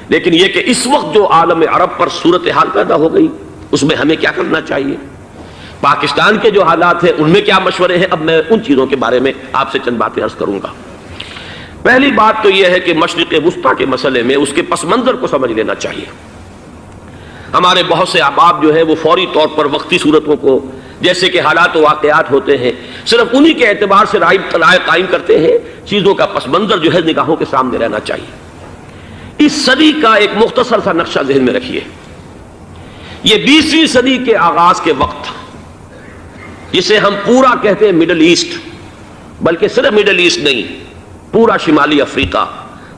لیکن یہ کہ اس وقت جو عالم عرب پر صورتحال پیدا ہو گئی اس میں ہمیں کیا کرنا چاہیے، پاکستان کے جو حالات ہیں ان میں کیا مشورے ہیں، اب میں ان چیزوں کے بارے میں آپ سے چند باتیں عرض کروں گا۔ پہلی بات تو یہ ہے کہ مشرق وسطیٰ کے مسئلے میں اس کے پس منظر کو سمجھ لینا چاہیے۔ ہمارے بہت سے احباب جو ہیں وہ فوری طور پر وقتی صورتوں کو، جیسے کہ حالات و واقعات ہوتے ہیں، صرف انہی کے اعتبار سے رائے قائم کرتے ہیں، چیزوں کا پس منظر جو ہے نگاہوں کے سامنے رہنا چاہیے۔ اس صدی کا ایک مختصر سا نقشہ ذہن میں رکھیے۔ یہ 20ویں صدی کے آغاز کے وقت، جسے ہم پورا کہتے ہیں مڈل ایسٹ، بلکہ صرف مڈل ایسٹ نہیں، پورا شمالی افریقہ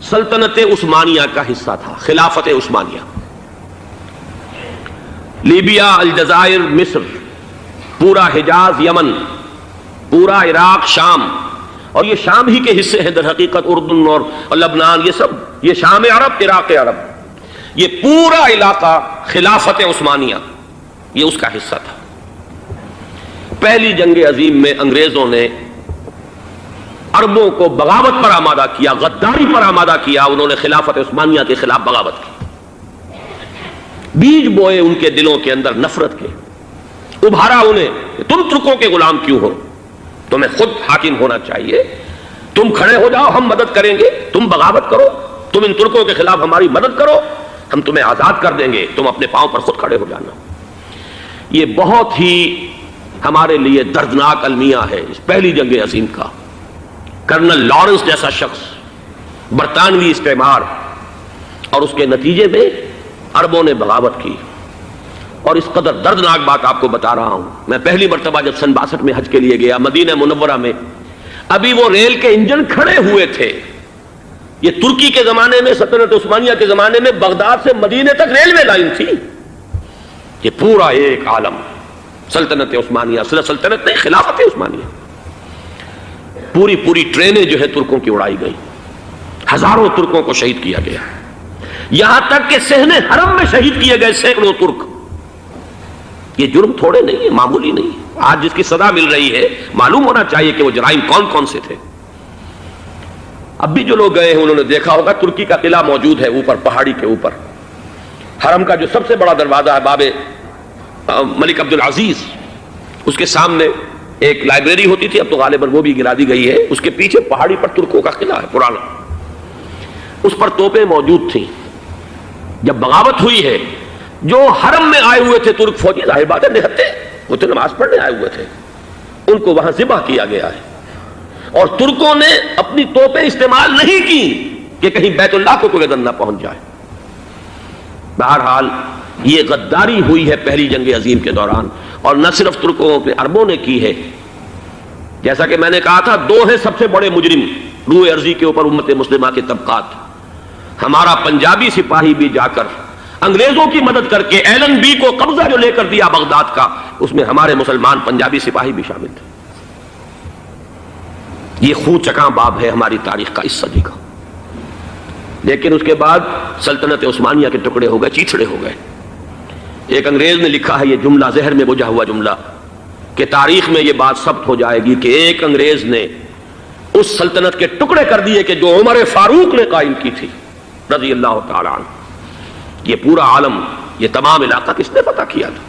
سلطنت عثمانیہ کا حصہ تھا، خلافت عثمانیہ۔ لیبیا، الجزائر، مصر، پورا حجاز، یمن، پورا عراق، شام، اور یہ شام ہی کے حصے ہیں در حقیقت، اردن اور لبنان، یہ سب یہ شام عرب، عراق عرب، یہ پورا علاقہ خلافت عثمانیہ یہ اس کا حصہ تھا۔ پہلی جنگ عظیم میں انگریزوں نے عربوں کو بغاوت پر آمادہ کیا، غداری پر آمادہ کیا، انہوں نے خلافت عثمانیہ کے خلاف بغاوت کی، بیج بوئے ان کے دلوں کے اندر نفرت کے، ابھارا انہیں کہ تم ترکوں کے غلام کیوں ہو، تمہیں خود حاکم ہونا چاہیے، تم کھڑے ہو جاؤ، ہم مدد کریں گے، تم بغاوت کرو، تم ان ترکوں کے خلاف ہماری مدد کرو، ہم تمہیں آزاد کر دیں گے، تم اپنے پاؤں پر خود کھڑے ہو جانا۔ یہ بہت ہی ہمارے لیے دردناک المیہ ہے اس پہلی جنگ عظیم کا۔ کرنل لارنس جیسا شخص، برطانوی استعمار، اور اس کے نتیجے میں عربوں نے بغاوت کی۔ اور اس قدر دردناک بات آپ کو بتا رہا ہوں، میں پہلی مرتبہ جب سن 62 میں حج کے لیے گیا مدینہ منورہ میں، ابھی وہ ریل کے انجن کھڑے ہوئے تھے۔ یہ ترکی کے زمانے میں، سلطنت عثمانیہ کے زمانے میں بغداد سے مدینے تک ریلوے لائن تھی۔ یہ پورا ایک عالم سلطنت عثمانیہ، صرف سلطنت نہیں، خلافت عثمانیہ، پوری ٹرینیں جو ہے ترکوں کی اڑائی گئی، ہزاروں ترکوں کو شہید کیا گیا، یہاں تک کہ صحن حرم میں شہید کیے گئے سینکڑوں ترک۔ یہ جرم تھوڑے نہیں ہے، معمولی نہیں ہے۔ آج جس کی سزا مل رہی ہے، معلوم ہونا چاہیے کہ وہ جرائم کون کون سے تھے۔ اب بھی جو لوگ گئے ہیں انہوں نے دیکھا ہوگا، ترکی کا قلعہ موجود ہے اوپر پہاڑی کے اوپر، حرم کا جو سب سے بڑا دروازہ ہے باب ملک عبد العزیز، اس کے سامنے ایک لائبریری ہوتی تھی، اب تو غالباً وہ بھی گرا دی گئی ہے، اس کے پیچھے پہاڑی پر ترکوں کا قلعہ ہے پرانا، اس پر توپیں موجود تھیں۔ جب بغاوت ہوئی ہے، جو حرم میں آئے ہوئے تھے ترک فوجی، ظاہر بات ہے نہتے، وہ تو نماز پڑھنے آئے ہوئے تھے، ان کو وہاں ذبح کیا گیا ہے، اور ترکوں نے اپنی توپیں استعمال نہیں کی کہ کہیں بیت اللہ کو کوئی اذن نہ پہنچ جائے۔ بہرحال یہ غداری ہوئی ہے پہلی جنگ عظیم کے دوران، اور نہ صرف ترکوں پہ عربوں نے کی ہے۔ جیسا کہ میں نے کہا تھا، دو ہیں سب سے بڑے مجرم روئے ارضی کے اوپر امت مسلمہ کے طبقات۔ ہمارا پنجابی سپاہی بھی جا کر انگریزوں کی مدد کر کے ایلن بی کو قبضہ جو لے کر دیا بغداد کا، اس میں ہمارے مسلمان پنجابی سپاہی بھی شامل تھے۔ یہ خون چکاں باب ہے ہماری تاریخ کا اس صدی کا۔ لیکن اس کے بعد سلطنت عثمانیہ کے ٹکڑے ہو گئے، چیچڑے ہو گئے۔ ایک انگریز نے لکھا ہے، یہ جملہ ذہن میں بجھا ہوا جملہ، کہ تاریخ میں یہ بات ثبت ہو جائے گی کہ ایک انگریز نے اس سلطنت کے ٹکڑے کر دیے کہ جو عمر فاروق نے قائم کی تھی رضی اللہ تعالیٰ عنہ۔ یہ پورا عالم، یہ تمام علاقہ کس نے فتح کیا تھا؟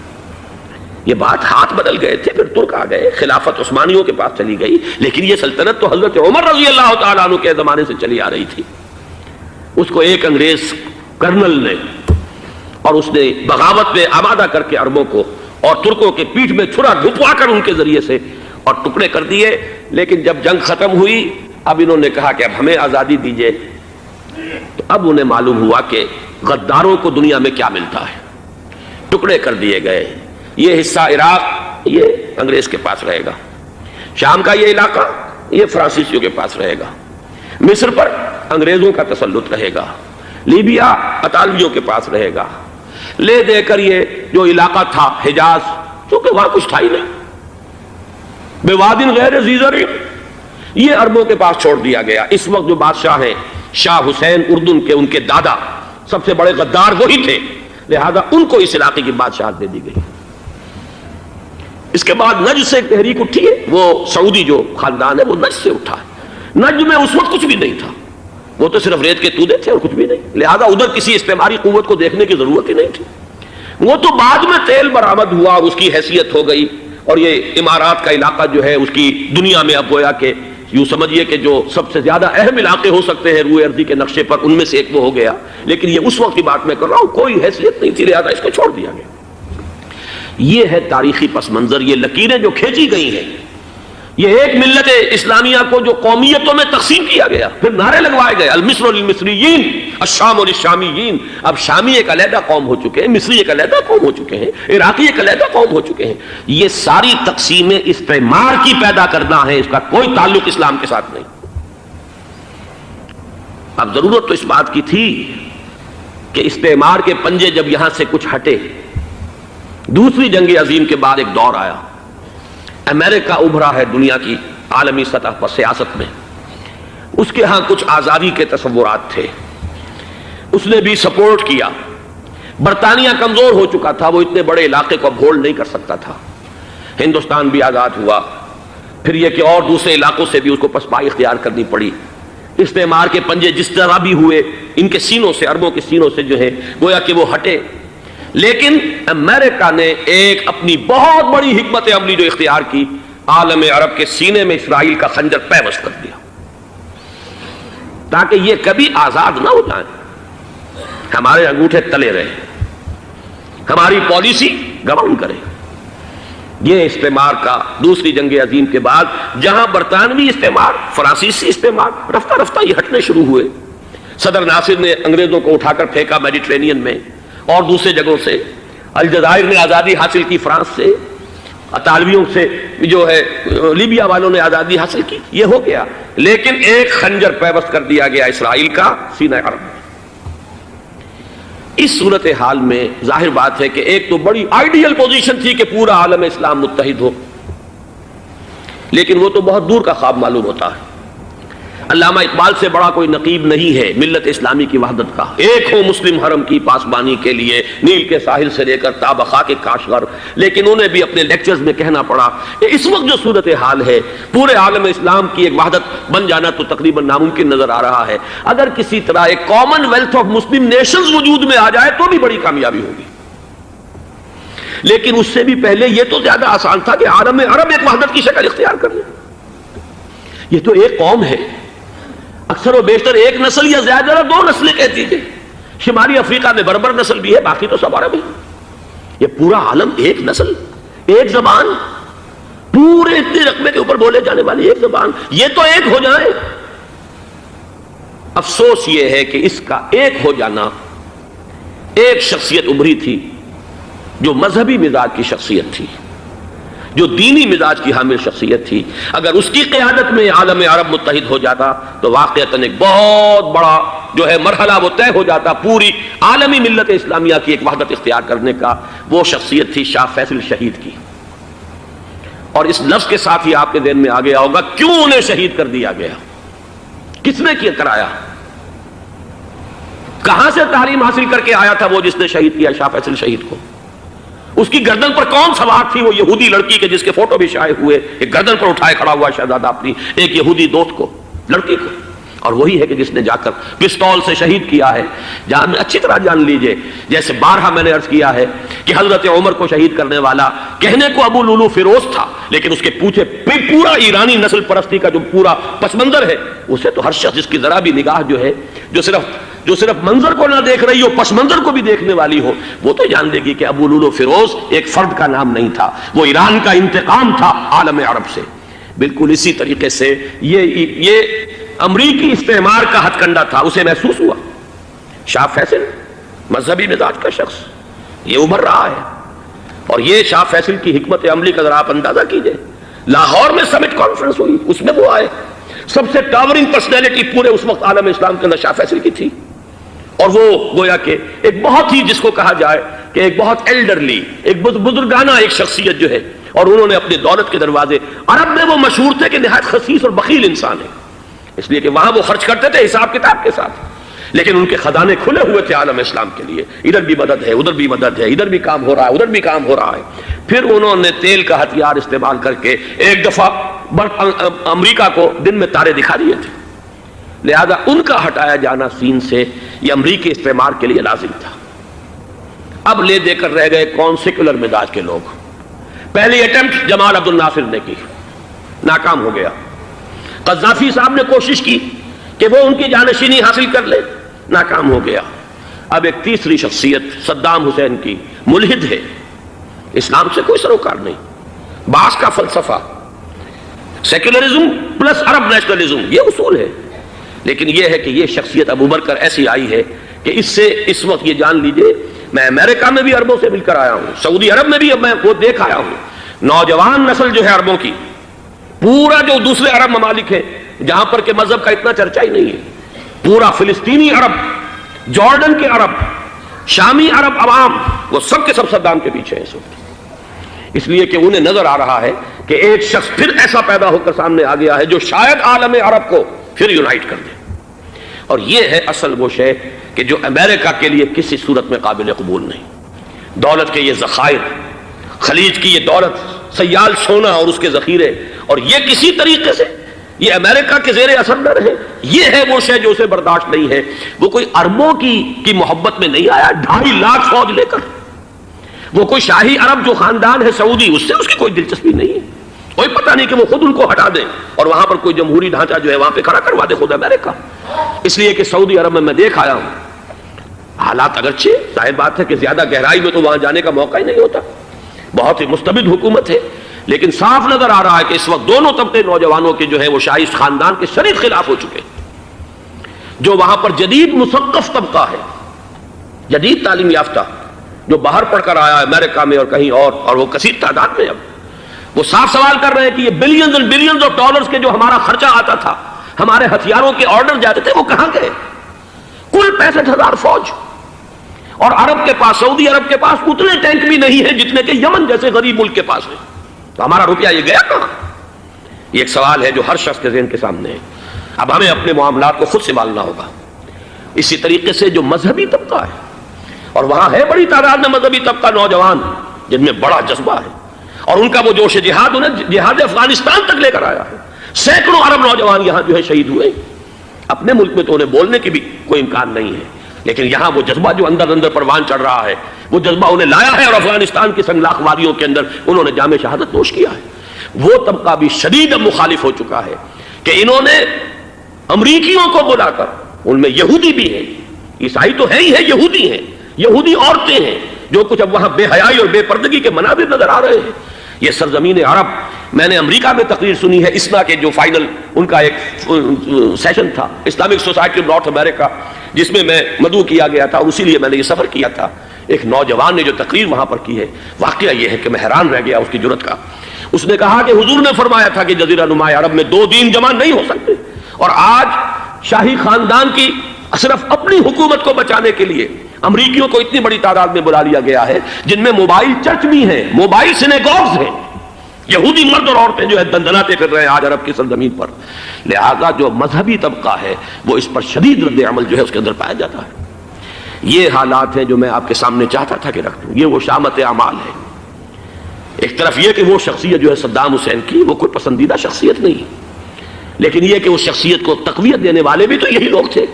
یہ بات ہاتھ بدل گئے تھے، پھر ترک آ گئے، خلافت عثمانیوں کے پاس چلی گئی، لیکن یہ سلطنت تو حضرت عمر رضی اللہ تعالیٰ عنہ کے زمانے سے چلی آ رہی تھی۔ اس کو ایک انگریز کرنل نے، اور اس نے بغاوت میں آمادہ کر کے عربوں کو اور ترکوں کے پیٹھ میں چھرا گھپوا کر ان کے ذریعے سے اور ٹکڑے کر دیے۔ لیکن جب جنگ ختم ہوئی، اب انہوں نے کہا کہ اب ہمیں آزادی دیجیے، تو اب انہیں معلوم ہوا کہ غداروں کو دنیا میں کیا ملتا ہے۔ ٹکڑے کر دیے گئے۔ یہ حصہ عراق یہ انگریز کے پاس رہے گا، شام کا یہ علاقہ یہ فرانسیسیوں کے پاس رہے گا، مصر پر انگریزوں کا تسلط رہے گا، لیبیا اطالویوں کے پاس رہے گا، لے دے کر یہ جو علاقہ تھا حجاز، چونکہ وہاں کچھ تھا ہی نہیں، بوادن غیر ذی زرع، یہ عربوں کے پاس چھوڑ دیا گیا۔ اس وقت جو بادشاہ ہیں شاہ حسین اردن کے، ان کے دادا سب سے بڑے غدار وہی تھے، لہذا ان کو اس علاقے کی بادشاہت دے دی گئی۔ اس کے بعد نجد سے ایک تحریک اٹھی ہے، وہ سعودی جو خاندان ہے وہ نجد سے اٹھا ہے۔ نجد میں اس وقت کچھ بھی نہیں تھا، وہ تو صرف ریت کے تودے تھے اور کچھ بھی نہیں، لہذا ادھر کسی استعماری قوت کو دیکھنے کی ضرورت ہی نہیں تھی۔ وہ تو بعد میں تیل برآمد ہوا اور اس کی حیثیت ہو گئی، اور یہ امارات کا علاقہ جو ہے اس کی دنیا میں اب گویا کہ یوں سمجھیے کہ جو سب سے زیادہ اہم علاقے ہو سکتے ہیں روئے ارضی کے نقشے پر، ان میں سے ایک وہ ہو گیا۔ لیکن یہ اس وقت کی بات میں کر رہا ہوں، کوئی حیثیت نہیں تھی، لہذا اس کو چھوڑ دیا گیا۔ یہ ہے تاریخی پس منظر، یہ لکیریں جو کھینچی گئی ہیں، یہ ایک ملت اسلامیہ کو جو قومیتوں میں تقسیم کیا گیا، پھر نعرے لگوائے گئے المصر للمصریین الشام للشامیین۔ اب شامی ایک علیحدہ قوم ہو چکے ہیں، مصری ایک علیحدہ قوم ہو چکے ہیں، عراقی ایک علیحدہ قوم ہو چکے ہیں۔ یہ ساری تقسیمیں استعمار کی پیدا کرنا ہے، اس کا کوئی تعلق اسلام کے ساتھ نہیں۔ اب ضرورت تو اس بات کی تھی کہ استعمار کے پنجے جب یہاں سے کچھ ہٹے، دوسری جنگ عظیم کے بعد ایک دور آیا، امریکہ ابھرا ہے دنیا کی عالمی سطح پر سیاست میں، اس کے ہاں کچھ آزادی کے تصورات تھے، اس نے بھی سپورٹ کیا۔ برطانیہ کمزور ہو چکا تھا، وہ اتنے بڑے علاقے کو ہولڈ نہیں کر سکتا تھا۔ ہندوستان بھی آزاد ہوا، پھر یہ کہ اور دوسرے علاقوں سے بھی اس کو پسپائی اختیار کرنی پڑی۔ استعمار کے پنجے جس طرح بھی ہوئے، ان کے سینوں سے، عربوں کے سینوں سے جو ہے گویا کہ وہ ہٹے، لیکن امریکہ نے ایک اپنی بہت بڑی حکمت عملی جو اختیار کی، عالم عرب کے سینے میں اسرائیل کا خنجر پیوست کر دیا تاکہ یہ کبھی آزاد نہ ہو جائیں، ہمارے انگوٹھے تلے رہے، ہماری پالیسی گورن کرے۔ یہ استعمار کا دوسری جنگ عظیم کے بعد جہاں برطانوی استعمار، فرانسیسی استعمار رفتہ رفتہ یہ ہٹنے شروع ہوئے، صدر ناصر نے انگریزوں کو اٹھا کر پھینکا میڈیٹرینین میں اور دوسرے جگہوں سے، الجزائر نے آزادی حاصل کی فرانس سے، اطالویوں سے جو ہے لیبیا والوں نے آزادی حاصل کی، یہ ہو گیا، لیکن ایک خنجر پیوست کر دیا گیا اسرائیل کا سینہ عرب میں۔ اس صورتحال میں ظاہر بات ہے کہ ایک تو بڑی آئیڈیل پوزیشن تھی کہ پورا عالم اسلام متحد ہو، لیکن وہ تو بہت دور کا خواب معلوم ہوتا ہے۔ علامہ اقبال سے بڑا کوئی نقیب نہیں ہے ملت اسلامی کی وحدت کا، ایک ہو مسلم حرم کی پاسبانی کے لیے نیل کے ساحل سے لے کر تا خاک کاشغر۔ لیکن انہیں بھی اپنے لیکچرز میں کہنا پڑا کہ اس وقت جو صورتحال ہے، پورے عالم اسلام کی ایک وحدت بن جانا تو تقریباً ناممکن نظر آ رہا ہے۔ اگر کسی طرح ایک common wealth of Muslim nations وجود میں آ جائے تو بھی بڑی کامیابی ہوگی، لیکن اس سے بھی پہلے یہ تو زیادہ آسان تھا کہ عالم عرب ایک وحدت کی شکل اختیار کر لے۔ یہ تو ایک قوم ہے، اکثر و بیشتر ایک نسل یا زیادہ دو نسلیں کہتی تھیں، شمالی افریقہ میں بربر نسل بھی ہے، باقی تو سب عرب ہیں۔ یہ پورا عالم ایک نسل، ایک زبان، پورے اتنے رقبے کے اوپر بولے جانے والی ایک زبان، یہ تو ایک ہو جائے۔ افسوس یہ ہے کہ اس کا ایک ہو جانا، ایک شخصیت ابھری تھی جو مذہبی مزاج کی شخصیت تھی، جو دینی مزاج کی حامل شخصیت تھی، اگر اس کی قیادت میں عالم عرب متحد ہو جاتا تو واقعتاً ایک بہت بڑا جو ہے مرحلہ وہ طے ہو جاتا پوری عالمی ملت اسلامیہ کی ایک وحدت اختیار کرنے کا۔ وہ شخصیت تھی شاہ فیصل شہید کی، اور اس لفظ کے ساتھ ہی آپ کے ذہن میں آ گیا ہوگا کیوں انہیں شہید کر دیا گیا، کس نے کیا کرایا، کہاں سے تعلیم حاصل کر کے آیا تھا وہ جس نے شہید کیا شاہ فیصل شہید کو، اس کی گردن پر کون سوار تھی، وہ یہودی لڑکی کے جس کے فوٹو بھی شائع ہوئے، ایک گردن پر اٹھائے کھڑا ہوا شہزادہ اپنی ایک یہودی دوست کو، لڑکی کو، اور وہی ہے کہ جس نے جا کر پستول سے شہید کیا ہے۔ اچھی طرح جان لیجئے، جیسے بارہا میں نے عرض کیا ہے کہ حضرت عمر کو شہید کرنے والا کہنے کو ابو لولو فیروز تھا، لیکن اس کے پیچھے پورا ایرانی نسل پرستی کا جو پورا پس منظر ہے، اسے تو ہر شخص جس کی ذرا بھی نگاہ جو ہے جو صرف منظر کو نہ دیکھ رہی ہو، پس منظر کو بھی دیکھنے والی ہو، وہ تو جان لے گی کہ ابو لولو فیروز ایک فرد کا نام نہیں تھا، وہ ایران کا انتقام تھا عالم عرب سے۔ بالکل اسی طریقے سے یہ امریکی استعمار کا ہتھ کنڈا تھا، اسے محسوس ہوا۔ شاہ فیصل مذہبی مزاج کا شخص یہ ابھر رہا ہے، اور یہ شاہ فیصل کی حکمت عملی کا ذرا آپ اندازہ کیجئے۔ لاہور میں سمٹ کانفرنس ہوئی، اس میں وہ آئے، سب سے ٹاورنگ پرسنالٹی پورے اس وقت عالم اسلام کے اندر شاہ فیصل کی تھی، اور وہ گویا کہ ایک بہت ہی جس کو کہا جائے کہ ایک بہت ایلڈرلی، ایک بزرگانہ ایک شخصیت جو ہے، اور انہوں نے اپنی دولت کے دروازے، عرب میں وہ مشہور تھے کہ نہایت خسیس اور بخیل انسان ہے، اس لیے کہ وہاں وہ خرچ کرتے تھے حساب کتاب کے ساتھ، لیکن ان کے خزانے کھلے ہوئے تھے عالم اسلام کے لیے، ادھر بھی مدد ہے، ادھر بھی مدد ہے، ادھر بھی کام ہو رہا ہے، ادھر بھی کام ہو رہا ہے۔ پھر انہوں نے تیل کا ہتھیار استعمال کر کے ایک دفعہ امریکہ کو دن میں تارے دکھا دیے تھے، لہذا ان کا ہٹایا جانا سین سے یہ امریکی استعمار کے لیے لازم تھا۔ اب لے دے کر رہ گئے کون سیکولر مزاج کے لوگ۔ پہلی اٹیمپٹ جمال عبد الناصر نے کی، ناکام ہو گیا۔ قذافی صاحب نے کوشش کی کہ وہ ان کی جانشینی حاصل کر لے، ناکام ہو گیا۔ اب ایک تیسری شخصیت صدام حسین کی، ملحد ہے، اسلام سے کوئی سروکار نہیں، باس کا فلسفہ، سیکولرزم پلس عرب نیشنلزم، یہ اصول ہے۔ لیکن یہ ہے کہ یہ شخصیت ابو بکر ایسی آئی ہے کہ اس سے اس وقت یہ جان لیجئے، میں امریکہ میں بھی عربوں سے مل کر آیا ہوں، سعودی عرب میں بھی اب میں وہ دیکھ آیا ہوں، نوجوان نسل جو ہے عربوں کی، پورا جو دوسرے عرب ممالک ہیں جہاں پر کہ مذہب کا اتنا چرچا ہی نہیں ہے، پورا فلسطینی عرب، جارڈن کے عرب، شامی عرب عوام، وہ سب کے سب صدام کے پیچھے ہیں اس وقت، اس لیے کہ انہیں نظر آ رہا ہے کہ ایک شخص پھر ایسا پیدا ہو کر سامنے آ گیا ہے جو شاید عالم عرب کو پھر یونائٹ کر دے۔ اور یہ ہے اصل وہ شے کہ جو امریکہ کے لیے کسی صورت میں قابل قبول نہیں۔ دولت کے یہ ذخائر، خلیج کی یہ دولت، سیال سونا اور اس کے ذخیرے، اور یہ کسی طریقے سے یہ امریکہ کے زیر اثر نہ رہے، یہ ہے وہ شے جو اسے برداشت نہیں ہے۔ وہ کوئی اربوں کی محبت میں نہیں آیا 2.5 لاکھ فوج لے کر، وہ کوئی شاہی عرب جو خاندان ہے سعودی، اس سے اس کی کوئی دلچسپی نہیں ہے، کوئی پتہ نہیں کہ وہ خود ان کو ہٹا دیں اور وہاں پر کوئی جمہوری ڈھانچہ جو ہے وہاں پہ کھڑا کروا دے خود امریکہ۔ اس لیے کہ سعودی عرب میں دیکھ آیا ہوں، حالات اگرچہ ظاہر بات ہے کہ زیادہ گہرائی میں تو وہاں جانے کا موقع ہی نہیں ہوتا، بہت ہی مستبد حکومت ہے، لیکن صاف نظر آ رہا ہے کہ اس وقت دونوں طبقے نوجوانوں کے جو ہے وہ شاہی خاندان کے شدید خلاف ہو چکے ہیں۔ جو وہاں پر جدید مثقف طبقہ ہے، جدید تعلیم یافتہ، جو باہر پڑھ کر آیا ہے امریکہ میں اور کہیں اور وہ کثیر تعداد میں، اب وہ صاف سوال کر رہے ہیں کہ یہ بلینز اور بلینز آف ڈالرز کے جو ہمارا خرچہ آتا تھا، ہمارے ہتھیاروں کے آرڈر جاتے تھے، وہ کہاں گئے؟ کل 65,000 فوج، اور عرب کے پاس، سعودی عرب کے پاس اتنے ٹینک بھی نہیں ہیں جتنے کہ یمن جیسے غریب ملک کے پاس ہے، تو ہمارا روپیہ یہ گیا کہاں؟ یہ ایک سوال ہے جو ہر شخص کے ذہن کے سامنے ہے۔ اب ہمیں اپنے معاملات کو خود سنبھالنا ہوگا۔ اسی طریقے سے جو مذہبی طبقہ ہے، اور وہاں ہے بڑی تعداد میں مذہبی طبقہ نوجوان جن میں بڑا جذبہ ہے، اور ان کا وہ جوش جہاد انہیں جہاد افغانستان تک لے کر آیا ہے۔ سینکڑوں عرب نوجوان یہاں جو ہے شہید ہوئے، اپنے ملک میں تو انہیں بولنے کی بھی کوئی امکان نہیں ہے، لیکن یہاں وہ جذبہ جو اندر اندر پروان چڑھ رہا ہے، وہ جذبہ انہیں لایا ہے، اور افغانستان کی سنگلاخ وادیوں کے اندر انہوں نے جام شہادت نوش کیا ہے۔ وہ طبقہ بھی شدید مخالف ہو چکا ہے کہ انہوں نے امریکیوں کو بلا کر، ان میں یہودی بھی ہیں، عیسائی تو ہے ہی ہے، یہودی ہیں، یہودی عورتیں ہیں، جو کچھ اب وہاں بے حیائی اور بے پردگی کے مناظر نظر آ رہے ہیں۔ یہ سرزمین عرب، میں نے امریکہ میں تقریر سنی ہے اسنا کے جو فائنل ان کا ایک سیشن تھا، اسلامک سوسائٹی آف نارتھ امریکہ، جس میں میں مدعو کیا گیا تھا، اور اسی لیے میں نے یہ سفر کیا تھا۔ ایک نوجوان نے جو تقریر وہاں پر کی ہے، واقعہ یہ ہے کہ میں حیران رہ گیا اس کی جرأت کا۔ اس نے کہا کہ حضور نے فرمایا تھا کہ جزیرہ نما عرب میں 2 دین جمع نہیں ہو سکتے، اور آج شاہی خاندان کی صرف اپنی حکومت کو بچانے کے لیے امریکیوں کو اتنی بڑی تعداد میں بلا لیا گیا ہے، جن میں موبائل چرچ بھی ہیں، موبائل سینیگوگز ہیں، یہودی مرد اور عورتیں جو ہے دندناتے پھر رہے ہیں آج عرب کی سرزمین پر۔ لہذا جو مذہبی طبقہ ہے وہ اس پر شدید رد عمل جو ہے اس کے اندر پایا جاتا ہے۔ یہ حالات ہیں جو میں آپ کے سامنے چاہتا تھا کہ رکھ دوں۔ یہ وہ شامت اعمال ہے۔ ایک طرف یہ کہ وہ شخصیت جو ہے صدام حسین کی، وہ کوئی پسندیدہ شخصیت نہیں، لیکن یہ کہ اس شخصیت کو تقویت دینے والے بھی تو یہی لوگ تھے۔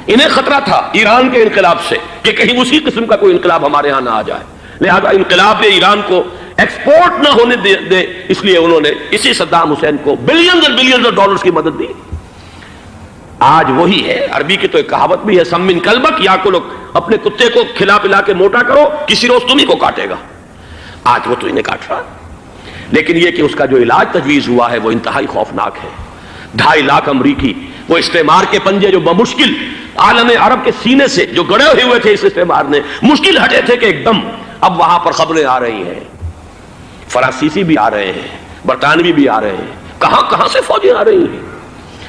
انہیں خطرہ تھا ایران کے انقلاب سے کہ کہیں اسی قسم کا کوئی انقلاب ہمارے ہاں نہ آ جائے، لہذا انقلاب ایران کو ایکسپورٹ نہ ہونے دے، اس لیے انہوں نے اسی صدام حسین کو بلینز اور بلینز آف ڈالرز کی مدد دی۔ آج وہی ہے، عربی کی تو ایک کہاوت بھی ہے، سم من کلبک، یا کو لوگ اپنے کتے کو کھلا پلا کے موٹا کرو، کسی روز تمہیں کو کاٹے گا۔ آج وہ تو انہیں کاٹ رہا، لیکن یہ کہ اس کا جو علاج تجویز ہوا ہے وہ انتہائی خوفناک ہے۔ 2.5 لاکھ امریکی، وہ استعمار کے پنجے جو بمشکل عالم عرب کے سینے سے جو گڑے ہوئے تھے اس استعمار نے، مشکل ہٹے تھے کہ ایک دم اب وہاں پر خبریں آ رہی ہیں، فرانسیسی بھی آ رہے ہیں، برطانوی بھی آ رہے ہیں، کہاں کہاں سے فوجیں آ رہی ہیں،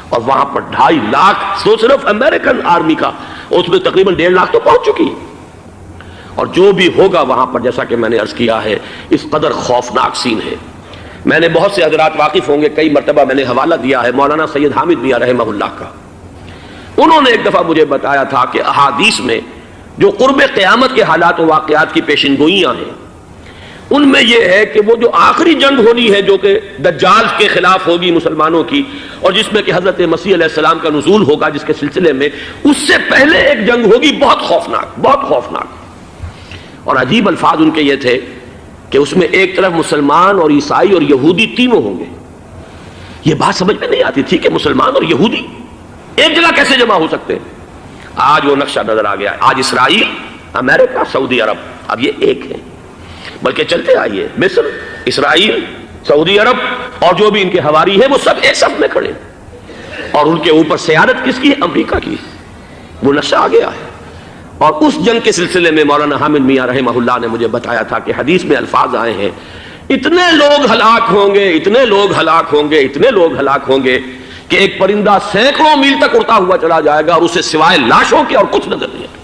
اور وہاں پر 2.5 لاکھ تو صرف امریکن آرمی کا، اس میں تقریباً 1.5 لاکھ تو پہنچ چکی، اور جو بھی ہوگا وہاں پر جیسا کہ میں نے عرض کیا ہے اس قدر خوفناک سین ہے۔ میں نے بہت سے حضرات واقف ہوں گے، کئی مرتبہ میں نے حوالہ دیا ہے مولانا سید حامد میاں رحمہ اللہ کا، انہوں نے ایک دفعہ مجھے بتایا تھا کہ احادیث میں جو قرب قیامت کے حالات و واقعات کی پیشن گوئیاں ہیں، ان میں یہ ہے کہ وہ جو آخری جنگ ہونی ہے جو کہ دجال کے خلاف ہوگی مسلمانوں کی، اور جس میں کہ حضرت مسیح علیہ السلام کا نزول ہوگا، جس کے سلسلے میں اس سے پہلے ایک جنگ ہوگی بہت خوفناک، بہت خوفناک۔ اور عجیب الفاظ ان کے یہ تھے کہ اس میں ایک طرف مسلمان اور عیسائی اور یہودی تینوں ہوں گے۔ یہ بات سمجھ میں نہیں آتی تھی کہ مسلمان اور یہودی ایک جگہ کیسے جمع ہو سکتے ہیں۔ آج وہ نقشہ نظر آ گیا۔ آج اسرائیل، امریکہ، سعودی عرب اب یہ ایک ہے، بلکہ چلتے آئیے مصر، اسرائیل، سعودی عرب اور جو بھی ان کے حواری ہیں وہ سب ایک صف میں کھڑے ہیں، اور ان کے اوپر سیادت کس کی ہے؟ امریکہ کی۔ وہ نقشہ آ گیا ہے۔ اور اس جنگ کے سلسلے میں مولانا حامد میاں رحمہ اللہ نے مجھے بتایا تھا کہ حدیث میں الفاظ آئے ہیں، اتنے لوگ ہلاک ہوں گے، اتنے لوگ ہلاک ہوں گے، اتنے لوگ ہلاک ہوں گے کہ ایک پرندہ سینکڑوں میل تک اڑتا ہوا چلا جائے گا اور اسے سوائے لاشوں کے اور کچھ نظر نہیں آئے گا۔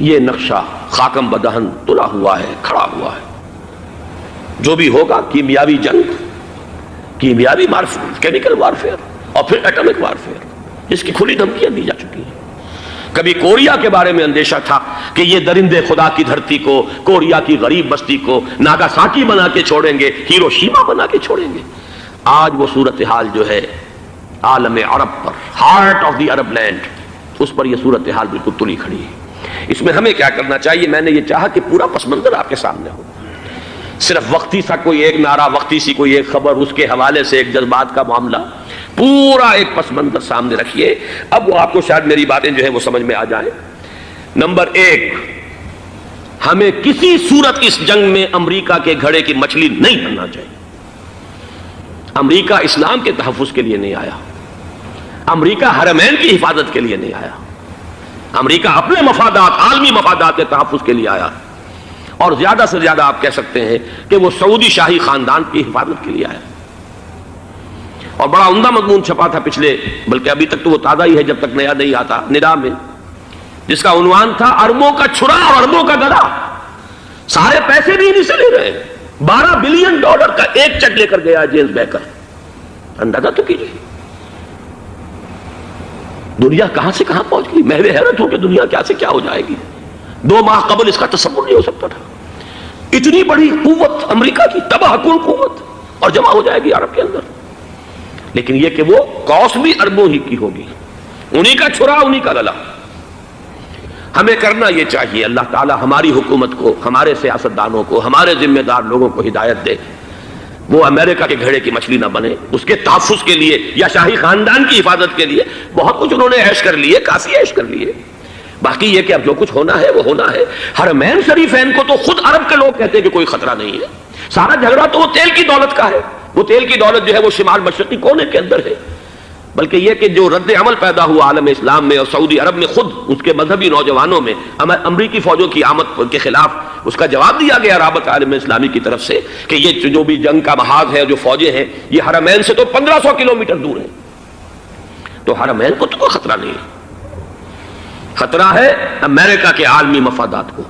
یہ نقشہ خاکم بدہن تلا ہوا ہے، کھڑا ہوا ہے۔ جو بھی ہوگا کیمیاوی جنگ، کیمیاوی وارفیئر، کیمیکل وارفیئر اور پھر ایٹمک وارفیئر، جس کی کھلی دھمکیاں دی جا چکی ہیں۔ کبھی کوریا کے بارے میں اندیشہ تھا کہ یہ درندے خدا کی دھرتی کو، کوریا کی غریب بستی کو ناگاساکی بنا کے چھوڑیں گے، ہیروشیما بنا کے چھوڑیں گے۔ آج وہ صورتحال جو ہے عالم عرب پر، heart of the Arab land, اس پر یہ صورتحال بالکل تلی کھڑی ہے۔ اس میں ہمیں کیا کرنا چاہیے؟ میں نے یہ چاہا کہ پورا پس منظر آپ کے سامنے ہو، صرف وقتی سا کوئی ایک نعرہ، وقتی سی کوئی ایک خبر، اس کے حوالے سے ایک جذبات کا معاملہ، پورا ایک پس منظر سامنے رکھیے۔ اب وہ آپ کو شاید میری باتیں جو ہیں وہ سمجھ میں آ جائیں۔ نمبر ایک، ہمیں کسی صورت اس جنگ میں امریکہ کے گھڑے کی مچھلی نہیں بننا چاہیے۔ امریکہ اسلام کے تحفظ کے لیے نہیں آیا، امریکہ حرمین کی حفاظت کے لیے نہیں آیا، امریکہ اپنے مفادات، عالمی مفادات کے تحفظ کے لیے آیا، اور زیادہ سے زیادہ آپ کہہ سکتے ہیں کہ وہ سعودی شاہی خاندان کی حفاظت کے لیے آیا۔ اور بڑا عمدہ مضمون چھپا تھا پچھلے، بلکہ ابھی تک تو وہ تازہ ہی ہے جب تک نیا نہیں آتا، ندا میں، جس کا عنوان تھا اربوں کا چھرا اور اربوں کا گدا۔ سارے پیسے بھی انہیں سے لے رہے ہیں۔ $12 بلین کا ایک چیک لے کر گیا جیمز بیکر۔ اندازہ تو کیجیے دنیا کہاں سے کہاں پہنچ گئی۔ میں حیرت ہوں کہ دنیا کیا سے کیا ہو جائے گی۔ 2 ماہ قبل اس کا تصور نہیں ہو سکتا تھا۔ اتنی بڑی قوت امریکہ کی، تباہ کن قوت، اور جمع ہو جائے گی عرب کے اندر۔ لیکن یہ کہ وہ کاسٹ بھی اربوں ہی کی ہوگی، انہی کا چھرا، انہی کا گلا۔ ہمیں کرنا یہ چاہیے، اللہ تعالی ہماری حکومت کو، ہمارے سیاستدانوں کو، ہمارے ذمہ دار لوگوں کو ہدایت دے، وہ امریکہ کے گھڑے کی مچھلی نہ بنے۔ اس کے تحفظ کے لیے یا شاہی خاندان کی حفاظت کے لیے بہت کچھ انہوں نے عیش کر لیے، کافی عیش کر لیے۔ باقی یہ کہ اب جو کچھ ہونا ہے وہ ہونا ہے۔ حرمین شریفین کو تو خود عرب کے لوگ کہتے ہیں کہ کوئی خطرہ نہیں ہے۔ سارا جھگڑا تو وہ تیل کی دولت کا ہے۔ وہ تیل کی دولت جو ہے وہ شمال مشرقی کونے کے اندر ہے۔ بلکہ یہ کہ جو رد عمل پیدا ہوا عالم اسلام میں اور سعودی عرب میں، خود اس کے مذہبی نوجوانوں میں امریکی فوجوں کی آمد کے خلاف اس کا جواب دیا گیا رابطہ عالم اسلامی کی طرف سے کہ یہ جو بھی جنگ کا محاذ ہے، جو فوجیں ہیں، یہ حرمین سے تو 1500 کلومیٹر دور ہیں، تو حرمین کو تو کوئی خطرہ نہیں ہے۔ خطرہ ہے امریکہ کے عالمی مفادات کو۔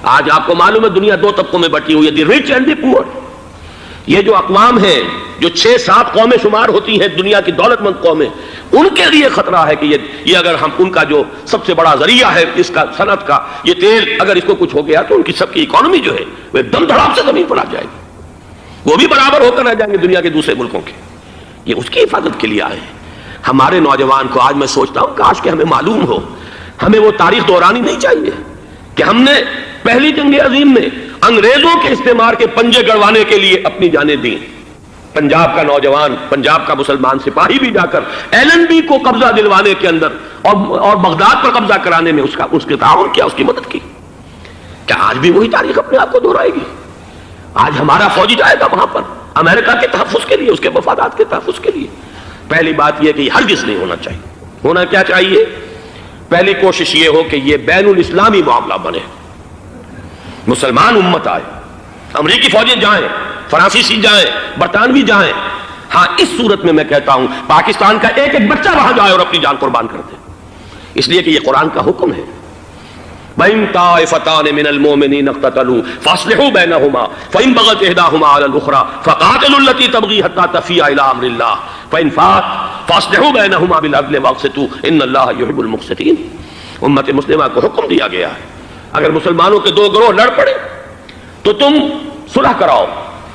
آج آپ کو معلوم ہے دنیا 2 طبقوں میں بٹی ہوئی ہے، دی رچ اینڈ دی پور۔ یہ جو اقوام ہیں، جو 6-7 قومیں شمار ہوتی ہیں دنیا کی دولت مند قومیں، ان کے لیے خطرہ ہے کہ یہ اگر ہم ان کا جو سب سے بڑا ذریعہ ہے اس کا صنعت کا، یہ تیل، اگر اس کو کچھ ہو گیا تو ان کی سب کی اکانومی جو ہے وہ دم دھڑام سے زمین پر آ جائے گی، وہ بھی برابر ہو کر رہ جائیں گے دنیا کے دوسرے ملکوں کے۔ یہ اس کی حفاظت کے لیے آئے ہیں۔ ہمارے نوجوان کو آج میں سوچتا ہوں کاش کہ ہمیں معلوم ہو، ہمیں وہ تاریخ دہرانی نہیں چاہیے کہ ہم نے پہلی جنگ عظیم میں انگریزوں کے استعمار کے پنجے گڑوانے کے لیے اپنی جانیں دیں۔ پنجاب کا نوجوان، پنجاب کا مسلمان سپاہی بھی جا کر LNB کو قبضہ دلوانے کے اندر اور بغداد پر قبضہ کرانے میں اس کے تعاون کیا، اس کی مدد کی۔ کیا آج بھی وہی تاریخ اپنے آپ کو دہرائے گی؟ آج ہمارا فوجی جائے گا وہاں پر امریکہ کے تحفظ کے لیے، اس کے مفادات کے تحفظ کے لیے۔ پہلی بات یہ کہ یہ ہرگز نہیں ہونا چاہیے۔ ہونا کیا چاہیے؟ پہلی کوشش یہ ہو کہ یہ بین الاسلامی معاملہ بنے، مسلمان امت آئے، امریکی فوجیں جائیں، فرانسیسی جائیں، برطانوی جائیں۔ ہاں اس صورت میں کہتا ہوں پاکستان کا ایک ایک بچہ وہاں جائے اور اپنی جان قربان کر دے، اس لیے کہ یہ قرآن کا حکم ہے۔ وَإِن طَائِفَتَانِ مِنَ الْمُؤْمِنِينَ اقْتَتَلُوا فَأَصْلِحُوا بَيْنَهُمَا فَإِن بَغَتْ إِحْدَاهُمَا عَلَى الْأُخْرَى فَقَاتِلُوا الَّتِي تَبْغِي حَتَّى تَفِيءَ إِلَى أَمْرِ اللَّهِ فَإِن فَاءَتْ فَأَصْلِحُوا بَيْنَهُمَا بِالْعَدْلِ وَأَقْسِطُوا إِنَّ اللَّهَ يُحِبُّ الْمُقْسِطِينَ۔ امت مسلمہ کو حکم دیا گیا ہے اگر مسلمانوں کے 2 گروہ لڑ پڑے تو تم صلح کراؤ،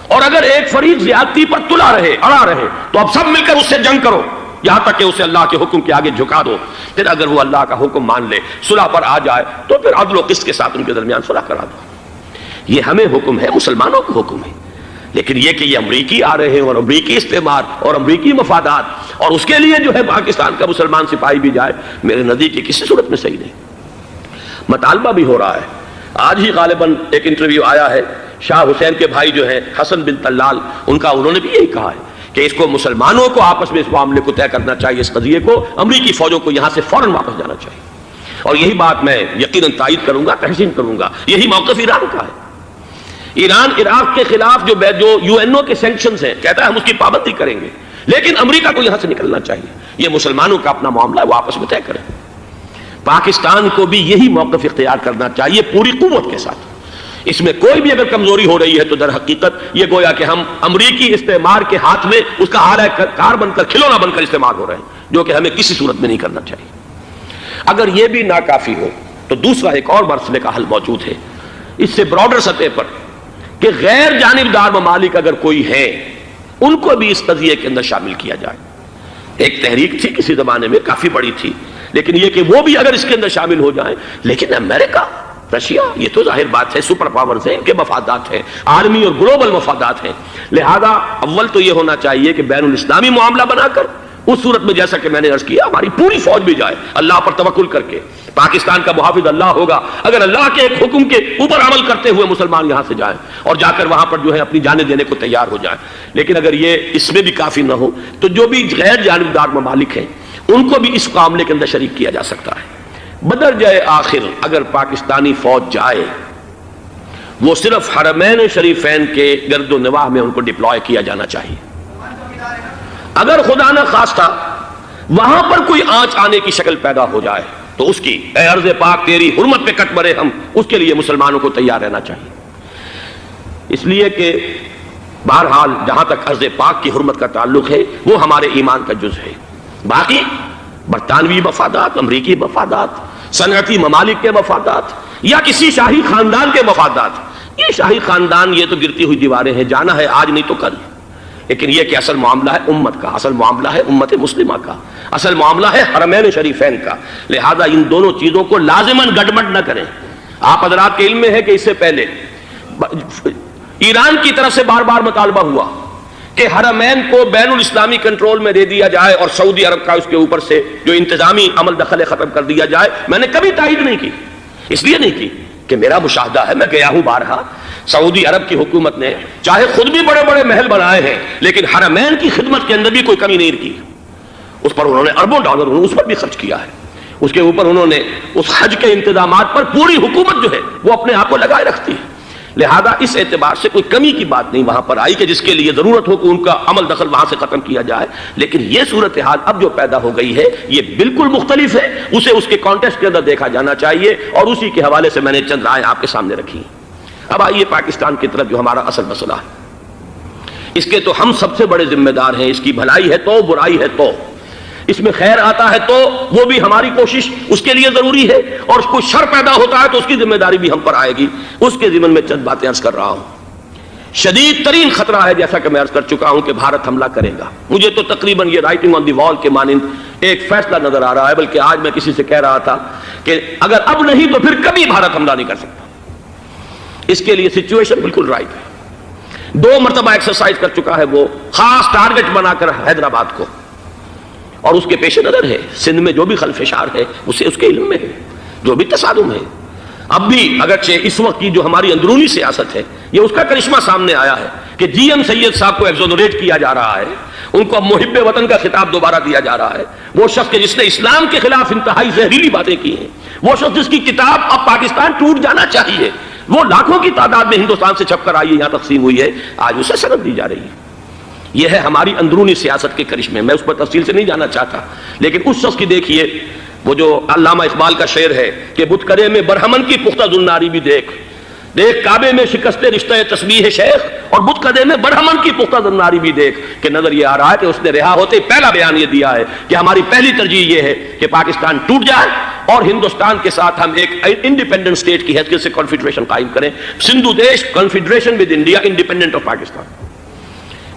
اور اگر ایک فریق زیادتی پر تلا رہے، اڑا رہے، تو اب سب مل کر اس سے جنگ کرو یہاں تک کہ اسے اللہ کے حکم کے آگے جھکا دو۔ پھر اگر وہ اللہ کا حکم مان لے، صلح پر آ جائے، تو پھر عدل و قسط کے ساتھ ان کے درمیان صلح کرا دو۔ یہ ہمیں حکم ہے، مسلمانوں کو حکم ہے۔ لیکن یہ کہ یہ امریکی آ رہے ہیں اور امریکی استعمار اور امریکی مفادات، اور اس کے لیے جو ہے پاکستان کا مسلمان سپاہی بھی جائے، میرے نزدیک کسی صورت میں صحیح نہیں۔ مطالبہ بھی ہو رہا ہے، آج ہی غالباً ایک انٹرویو آیا ہے، شاہ حسین کے بھائی جو ہیں حسن بن طلال، انہوں نے بھی یہی کہا ہے کہ اس کو مسلمانوں کو آپس میں اس معاملے کو طے کرنا چاہیے، اس قضیے کو، امریکی فوجوں کو یہاں سے فوراً واپس جانا چاہیے۔ اور یہی بات میں یقیناً تائید کروں گا، تحسین کروں گا، یہی موقف ایران کا ہے۔ ایران عراق کے خلاف جو یو این او کے سینکشنز ہیں، کہتا ہے ہم اس کی پابندی کریں گے، لیکن امریکہ کو یہاں سے نکلنا چاہیے۔ یہ مسلمانوں کا اپنا معاملہ ہے، وہ آپس میں طے کریں۔ پاکستان کو بھی یہی موقف اختیار کرنا چاہیے پوری قوت کے ساتھ۔ اس میں کوئی بھی اگر کمزوری ہو رہی ہے تو در حقیقت یہ گویا کہ ہم امریکی استعمار کے ہاتھ میں اس کا آلہ کار بن کر، کھلونا بن کر استعمال ہو رہے ہیں، جو کہ ہمیں کسی صورت میں نہیں کرنا چاہیے۔ اگر یہ بھی ناکافی ہو تو دوسرا ایک اور مسئلے کا حل موجود ہے، اس سے براڈر سطح پر، کہ غیر جانبدار ممالک اگر کوئی ہیں ان کو بھی اس قضیے کے اندر شامل کیا جائے۔ ایک تحریک تھی کسی زمانے میں، کافی بڑی تھی، لیکن یہ کہ وہ بھی اگر اس کے اندر شامل ہو جائیں۔ لیکن امریکہ، رشیا، یہ تو ظاہر بات ہے سپر پاورز ہیں، ان کے مفادات ہیں، عالمی اور گلوبل مفادات ہیں، لہذا اول تو یہ ہونا چاہیے کہ بین الاسلامی معاملہ بنا کر، اس صورت میں جیسا کہ میں نے عرض کیا، ہماری پوری فوج بھی جائے اللہ پر توکل کر کے۔ پاکستان کا محافظ اللہ ہوگا، اگر اللہ کے ایک حکم کے اوپر عمل کرتے ہوئے مسلمان یہاں سے جائیں اور جا کر وہاں پر جو ہے اپنی جانیں دینے کو تیار ہو جائیں۔ لیکن اگر یہ اس میں بھی کافی نہ ہو تو جو بھی غیر جانبدار ممالک ہیں ان کو بھی اس معاملے کے اندر شریک کیا جا سکتا ہے۔ بدرجۂ آخر اگر پاکستانی فوج جائے، وہ صرف حرمین شریفین کے گرد و نواح میں ان کو ڈپلوائے کیا جانا چاہیے۔ اگر خدا نہ خواستہ وہاں پر کوئی آنچ آنے کی شکل پیدا ہو جائے تو اس کی، اے ارض پاک تیری حرمت پہ کٹ مرے ہم، اس کے لیے مسلمانوں کو تیار رہنا چاہیے۔ اس لیے کہ بہرحال جہاں تک ارض پاک کی حرمت کا تعلق ہے وہ ہمارے ایمان کا جز ہے۔ باقی برطانوی مفادات، امریکی مفادات، صنعتی ممالک کے مفادات، یا کسی شاہی خاندان کے مفادات، یہ شاہی خاندان یہ تو گرتی ہوئی دیواریں ہیں، جانا ہے آج نہیں تو کل۔ لیکن یہ کہ اصل معاملہ ہے امت کا، اصل معاملہ ہے امت مسلمہ کا، اصل معاملہ ہے حرمین شریفین کا، لہذا ان دونوں چیزوں کو لازماً گڈمڈ نہ کریں۔ آپ حضرات کے علم میں ہے کہ اس سے پہلے ایران کی طرف سے بار بار مطالبہ ہوا کہ حرمین کو بین الاسلامی کنٹرول میں دے دیا جائے اور سعودی عرب کا اس کے اوپر سے جو انتظامی عمل دخل ختم کر دیا جائے۔ میں نے کبھی تائید نہیں کی، اس لیے نہیں کی کہ میرا مشاہدہ ہے، میں گیا ہوں بارہا، سعودی عرب کی حکومت نے چاہے خود بھی بڑے بڑے محل بنائے ہیں لیکن حرمین کی خدمت کے اندر بھی کوئی کمی نہیں کی۔ اس پر انہوں نے اربوں ڈالر اس پر بھی خرچ کیا ہے، اس کے اوپر انہوں نے اس حج کے انتظامات پر پوری حکومت جو ہے وہ اپنے آپ کو لگائے رکھتی ہے۔ لہذا اس اعتبار سے کوئی کمی کی بات نہیں وہاں پر آئی کہ جس کے لیے ضرورت ہو کہ ان کا عمل دخل وہاں سے ختم کیا جائے۔ لیکن یہ صورتحال اب جو پیدا ہو گئی ہے یہ بالکل مختلف ہے، اسے اس کے کانٹیکسٹ کے اندر دیکھا جانا چاہیے، اور اسی کے حوالے سے میں نے چند رائے آپ کے سامنے رکھی۔ اب آئیے پاکستان کی طرف، جو ہمارا اصل مسئلہ ہے، اس کے تو ہم سب سے بڑے ذمہ دار ہیں۔ اس کی بھلائی ہے تو، برائی ہے تو، اس میں خیر آتا ہے تو وہ بھی ہماری کوشش اس کے لیے ضروری ہے، اور کوئی شر پیدا ہوتا ہے تو اس کی ذمہ داری بھی ہم پر آئے گی۔ اس کے ضمن میں چند باتیں عرض کر رہا ہوں۔ شدید ترین خطرہ ہے، جیسا کہ میں عرض کر چکا ہوں، کہ بھارت حملہ کرے گا۔ مجھے تو تقریباً یہ رائٹنگ آن دی وال کے مانند ایک فیصلہ نظر آ رہا ہے، بلکہ آج میں کسی سے کہہ رہا تھا کہ اگر اب نہیں تو پھر کبھی بھارت حملہ نہیں کر سکتا۔ اس کے لیے سچویشن بالکل رائٹ ہے۔ 2 مرتبہ ایکسرسائز کر چکا ہے وہ، خاص ٹارگٹ بنا کر حیدرآباد کو، اور اس کے پیش نظر ہے سندھ میں جو بھی خلفشار ہے اسے اس کے علم میں ہے، جو بھی تصادم ہے۔ اب بھی اگرچہ اس وقت کی جو ہماری اندرونی سیاست ہے یہ اس کا کرشمہ سامنے آیا ہے کہ جی ایم سید صاحب کو ایگزونریٹ کیا جا رہا ہے، ان کو محب وطن کا خطاب دوبارہ دیا جا رہا ہے۔ وہ شخص کہ جس نے اسلام کے خلاف انتہائی زہریلی باتیں کی ہیں، وہ شخص جس کی کتاب اب پاکستان ٹوٹ جانا چاہیے، وہ لاکھوں کی تعداد میں ہندوستان سے چھپ کر آئی ہے، یہاں تقسیم ہوئی ہے، آج اسے سند دی جا رہی ہے۔ یہ ہے ہماری اندرونی سیاست کے کرشمے، میں اس پر تفصیل سے نہیں جانا چاہتا، لیکن اس شخص کی دیکھیے، وہ جو علامہ اقبال کا شعر ہے کہ بتکرے میں برہمن کی پختہ زناری بھی دیکھ، دیکھ کعبے میں شکست رشتہ تسبیح شیخ، اور بتکرے میں برہمن کی پختہ زناری بھی دیکھ، کہ نظر یہ آ رہا ہے کہ اس نے رہا ہوتے پہلا بیان یہ دیا ہے کہ ہماری پہلی ترجیح یہ ہے کہ پاکستان ٹوٹ جائے اور ہندوستان کے ساتھ ہم ایک انڈیپینڈنٹ اسٹیٹ کی حیثیت سے کانفیڈریشن قائم کریں، سندھو دیش confederation with India independent of Pakistan.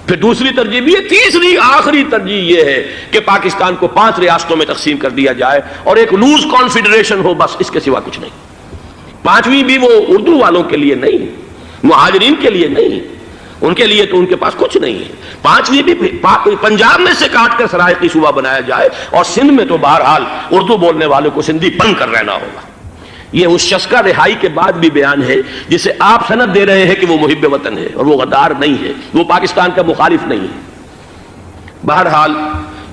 پھر دوسری ترجیح بھی ہے، تیسری آخری ترجیح یہ ہے کہ پاکستان کو 5 ریاستوں میں تقسیم کر دیا جائے اور ایک لوز کانفیڈریشن ہو، بس اس کے سوا کچھ نہیں۔ 5ویں بھی وہ اردو والوں کے لیے نہیں، مہاجرین کے لیے نہیں، ان کے لیے تو ان کے پاس کچھ نہیں ہے۔ 5ویں بھی پنجاب میں سے کاٹ کر سرائیکی صوبہ بنایا جائے اور سندھ میں تو بہرحال اردو بولنے والوں کو سندھی بن کر رہنا ہوگا۔ یہ اس شخص کا رہائی کے بعد بھی بیان ہے جسے آپ سند دے رہے ہیں کہ وہ محب وطن ہے، اور وہ غدار نہیں ہے، وہ پاکستان کا مخالف نہیں ہے۔ بہرحال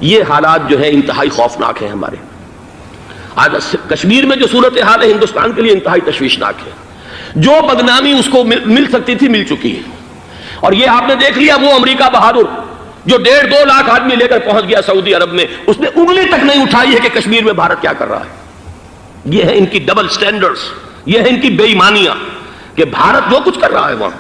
یہ حالات جو ہے انتہائی خوفناک ہیں ہمارے۔ آج کشمیر میں جو صورتحال ہے ہندوستان کے لیے انتہائی تشویشناک ہے۔ جو بدنامی اس کو مل سکتی تھی مل چکی ہے، اور یہ آپ نے دیکھ لیا، وہ امریکہ بہادر جو 1.5-2 لاکھ آدمی لے کر پہنچ گیا سعودی عرب میں، اس نے انگلی تک نہیں اٹھائی ہے کہ کشمیر میں بھارت کیا کر رہا ہے۔ یہ ہے ان کی ڈبل سٹینڈرڈز، یہ ہے ان کی بے ایمانیاں کہ بھارت جو کچھ کر رہا ہے وہاں۔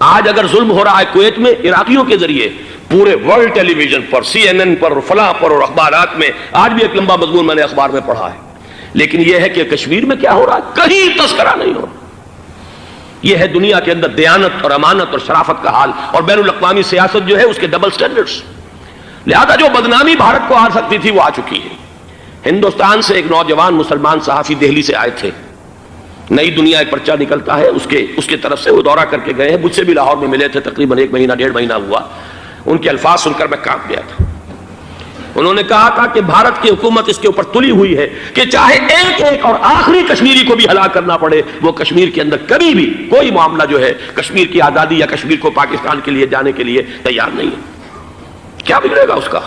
آج اگر ظلم ہو رہا ہے کویت میں عراقیوں کے ذریعے، پورے ورلڈ ٹیلی ویژن پر، CNN پر، فلاں پر اور اخبارات میں، آج بھی ایک لمبا مضمون میں نے اخبار میں پڑھا ہے، لیکن یہ ہے کہ کشمیر میں کیا ہو رہا ہے کہیں تذکرہ نہیں ہو رہا۔ یہ ہے دنیا کے اندر دیانت اور امانت اور شرافت کا حال، اور بین الاقوامی سیاست جو ہے اس کے ڈبل سٹینڈرڈز۔ لہذا جو بدنامی بھارت کو آ سکتی تھی وہ آ چکی ہے۔ ہندوستان سے ایک نوجوان مسلمان صحافی دہلی سے آئے تھے، نئی دنیا ایک پرچہ نکلتا ہے اس کے طرف سے وہ دورہ کر کے گئے ہیں، مجھ سے بھی لاہور میں ملے تھے، تقریباً 1 مہینہ 1.5 مہینہ ہوا۔ ان کے الفاظ سن کر میں کانپ گیا تھا۔ انہوں نے کہا تھا کہ بھارت کی حکومت اس کے اوپر تلی ہوئی ہے کہ چاہے ایک اور آخری کشمیری کو بھی ہلاک کرنا پڑے، وہ کشمیر کے اندر کبھی بھی کوئی معاملہ جو ہے کشمیر کی آزادی یا کشمیر کو پاکستان کے لیے جانے کے لیے تیار نہیں ہے۔ کیا بگڑے گا اس کا؟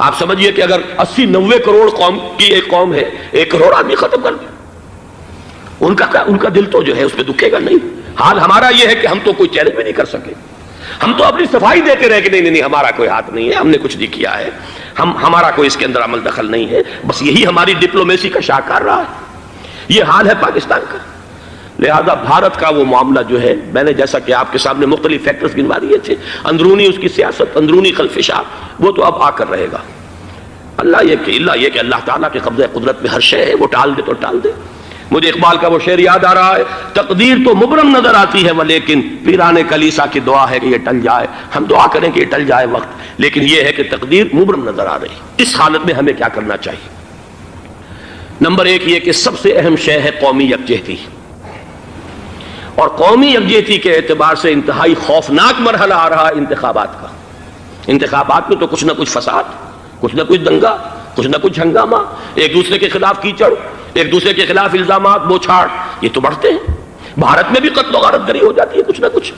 آپ سمجھیے کہ اگر 80-90 کروڑ قوم کی ایک قوم ہے، 1 کروڑ آدمی ختم کر دیں، ان کا دل تو جو ہے اس پہ دکھے گا نہیں۔ حال ہمارا یہ ہے کہ ہم تو کوئی چیلنج بھی نہیں کر سکے، ہم تو اپنی صفائی دیتے رہے کہ نہیں ہمارا کوئی ہاتھ نہیں ہے، ہم نے کچھ نہیں کیا ہے، ہمارا کوئی اس کے اندر عمل دخل نہیں ہے، بس یہی ہماری ڈپلومیسی کا شاہکار رہا ہے۔ یہ حال ہے پاکستان کا۔ لہذا بھارت کا وہ معاملہ جو ہے، میں نے جیسا کہ آپ کے سامنے مختلف فیکٹرز گنوا دیے تھے، اندرونی اس کی سیاست، اندرونی خلفشاں، وہ تو اب آ کر رہے گا۔ اللہ یہ کہ اللہ تعالیٰ کے قبضہ قدرت میں ہر شے ہے، وہ ٹال دے تو ٹال دے۔ مجھے اقبال کا وہ شعر یاد آ رہا ہے، تقدیر تو مبرم نظر آتی ہے لیکن پیرانے کلیسا کی دعا ہے کہ یہ ٹل جائے۔ ہم دعا کریں کہ یہ ٹل جائے وقت، لیکن یہ ہے کہ تقدیر مبرم نظر آ رہی۔ اس حالت میں ہمیں کیا کرنا چاہیے؟ نمبر 1 یہ کہ سب سے اہم شے ہے قومی یکجہتی، اور قومی یکجہتی کے اعتبار سے انتہائی خوفناک مرحلہ آ رہا ہے انتخابات کا۔ انتخابات میں تو کچھ نہ کچھ فساد، کچھ نہ کچھ دنگا، کچھ نہ کچھ ہنگامہ، ایک دوسرے کے خلاف کیچڑ، ایک دوسرے کے خلاف الزامات، بوچھاڑ، یہ تو بڑھتے ہیں۔ بھارت میں بھی قتل و غارت گری ہو جاتی ہے کچھ نہ کچھ۔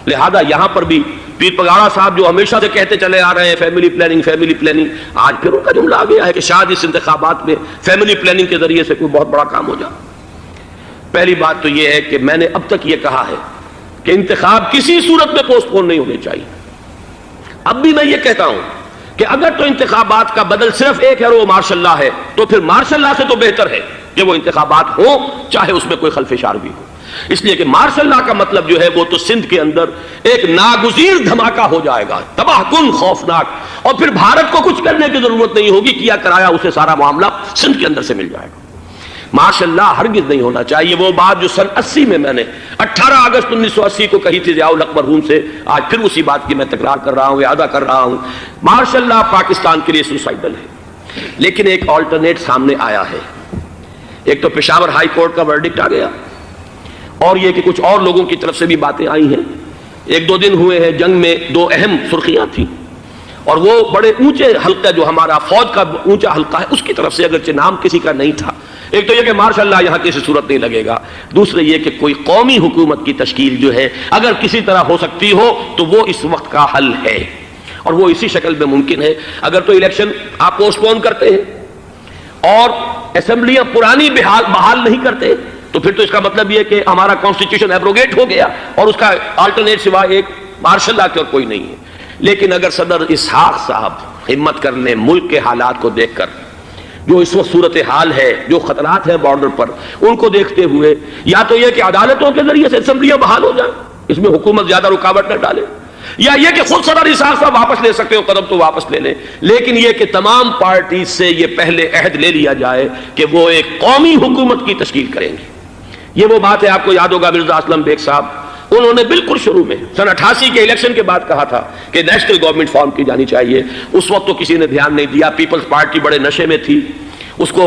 لہذا یہاں پر بھی پیر پگاڑا صاحب جو ہمیشہ سے کہتے چلے آ رہے ہیں فیملی پلاننگ، آج پھر ان کا جملہ آ گیا ہے کہ شاید اس انتخابات میں فیملی پلاننگ کے ذریعے سے کوئی بہت بڑا کام ہو جائے۔ پہلی بات تو یہ ہے کہ میں نے اب تک یہ کہا ہے کہ انتخاب کسی صورت میں پوسٹ پون نہیں ہونے چاہیے۔ اب بھی میں یہ کہتا ہوں کہ اگر تو انتخابات کا بدل صرف ایک ہے اور وہ مارشل لا ہے، تو پھر مارشل لا سے تو بہتر ہے کہ وہ انتخابات ہوں، چاہے اس میں کوئی خلفشار بھی ہو۔ اس لیے کہ مارشل لا کا مطلب جو ہے وہ تو سندھ کے اندر ایک ناگزیر دھماکہ ہو جائے گا، تباہ کن، خوفناک، اور پھر بھارت کو کچھ کرنے کی ضرورت نہیں ہوگی، کیا کرایا اسے سارا معاملہ سندھ کے اندر سے مل جائے گا۔ مارشل لا ہرگز نہیں ہونا چاہیے۔ وہ بات جو سن 80 میں نے 18 اگست 1980 کو کہی تھی ضیاء الحق مرحوم سے، آج پھر اسی بات کی میں تکرار کر رہا ہوں، اعادہ کر رہا ہوں۔ مارشل لا پاکستان کے لیے سوسائڈل ہے، لیکن ایک آلٹرنیٹ سامنے آیا ہے۔ ایک تو پشاور ہائی کورٹ کا ورڈکٹ آ گیا، اور یہ کہ کچھ اور لوگوں کی طرف سے بھی باتیں آئی ہیں۔ 1-2 دن ہوئے ہیں، جنگ میں 2 اہم سرخیاں تھیں، اور وہ بڑے اونچے حلقہ جو ہمارا فوج کا اونچا حلقہ ہے اس کی طرف سے، اگرچہ نام کسی کا نہیں تھا۔ ایک تو یہ کہ مارشاء اللہ یہاں کسی صورت نہیں لگے گا، دوسرے یہ کہ کوئی قومی حکومت کی تشکیل جو ہے اگر کسی طرح ہو سکتی ہو تو وہ اس وقت کا حل ہے، اور وہ اسی شکل میں ممکن ہے۔ اگر تو الیکشن آپ پوسٹ پون کرتے ہیں اور اسمبلیاں پرانی بحال نہیں کرتے، تو پھر تو اس کا مطلب یہ کہ ہمارا کانسٹیٹیوشن ایبروگیٹ ہو گیا اور اس کا آلٹرنیٹ سوائے ایک مارشل لا کے اور کوئی نہیں ہے۔ لیکن اگر صدر اسحاق صاحب ہمت کر لیں، ملک کے حالات کو دیکھ کر، جو اس وقت صورتحال ہے، جو خطرات ہیں بارڈر پر، ان کو دیکھتے ہوئے یا تو یہ کہ عدالتوں کے ذریعے سے اسمبلیاں بحال ہو جائیں، اس میں حکومت زیادہ رکاوٹ نہ ڈالے، یا یہ کہ خود صدر اسحاق صاحب واپس لے سکتے ہو قدم تو واپس لے لیں، لیکن یہ کہ تمام پارٹی سے یہ پہلے عہد لے لیا جائے کہ وہ ایک قومی حکومت کی تشکیل کریں گے۔ یہ وہ بات ہے، آپ کو یاد ہوگا مرزا اسلم بیگ صاحب، انہوں نے بالکل شروع میں سن 88 کے الیکشن کے بعد کہا تھا کہ نیشنل گورنمنٹ فارم کی جانی چاہیے۔ اس وقت تو کسی نے دھیان نہیں دیا، پیپلز پارٹی بڑے نشے میں تھی، اس کو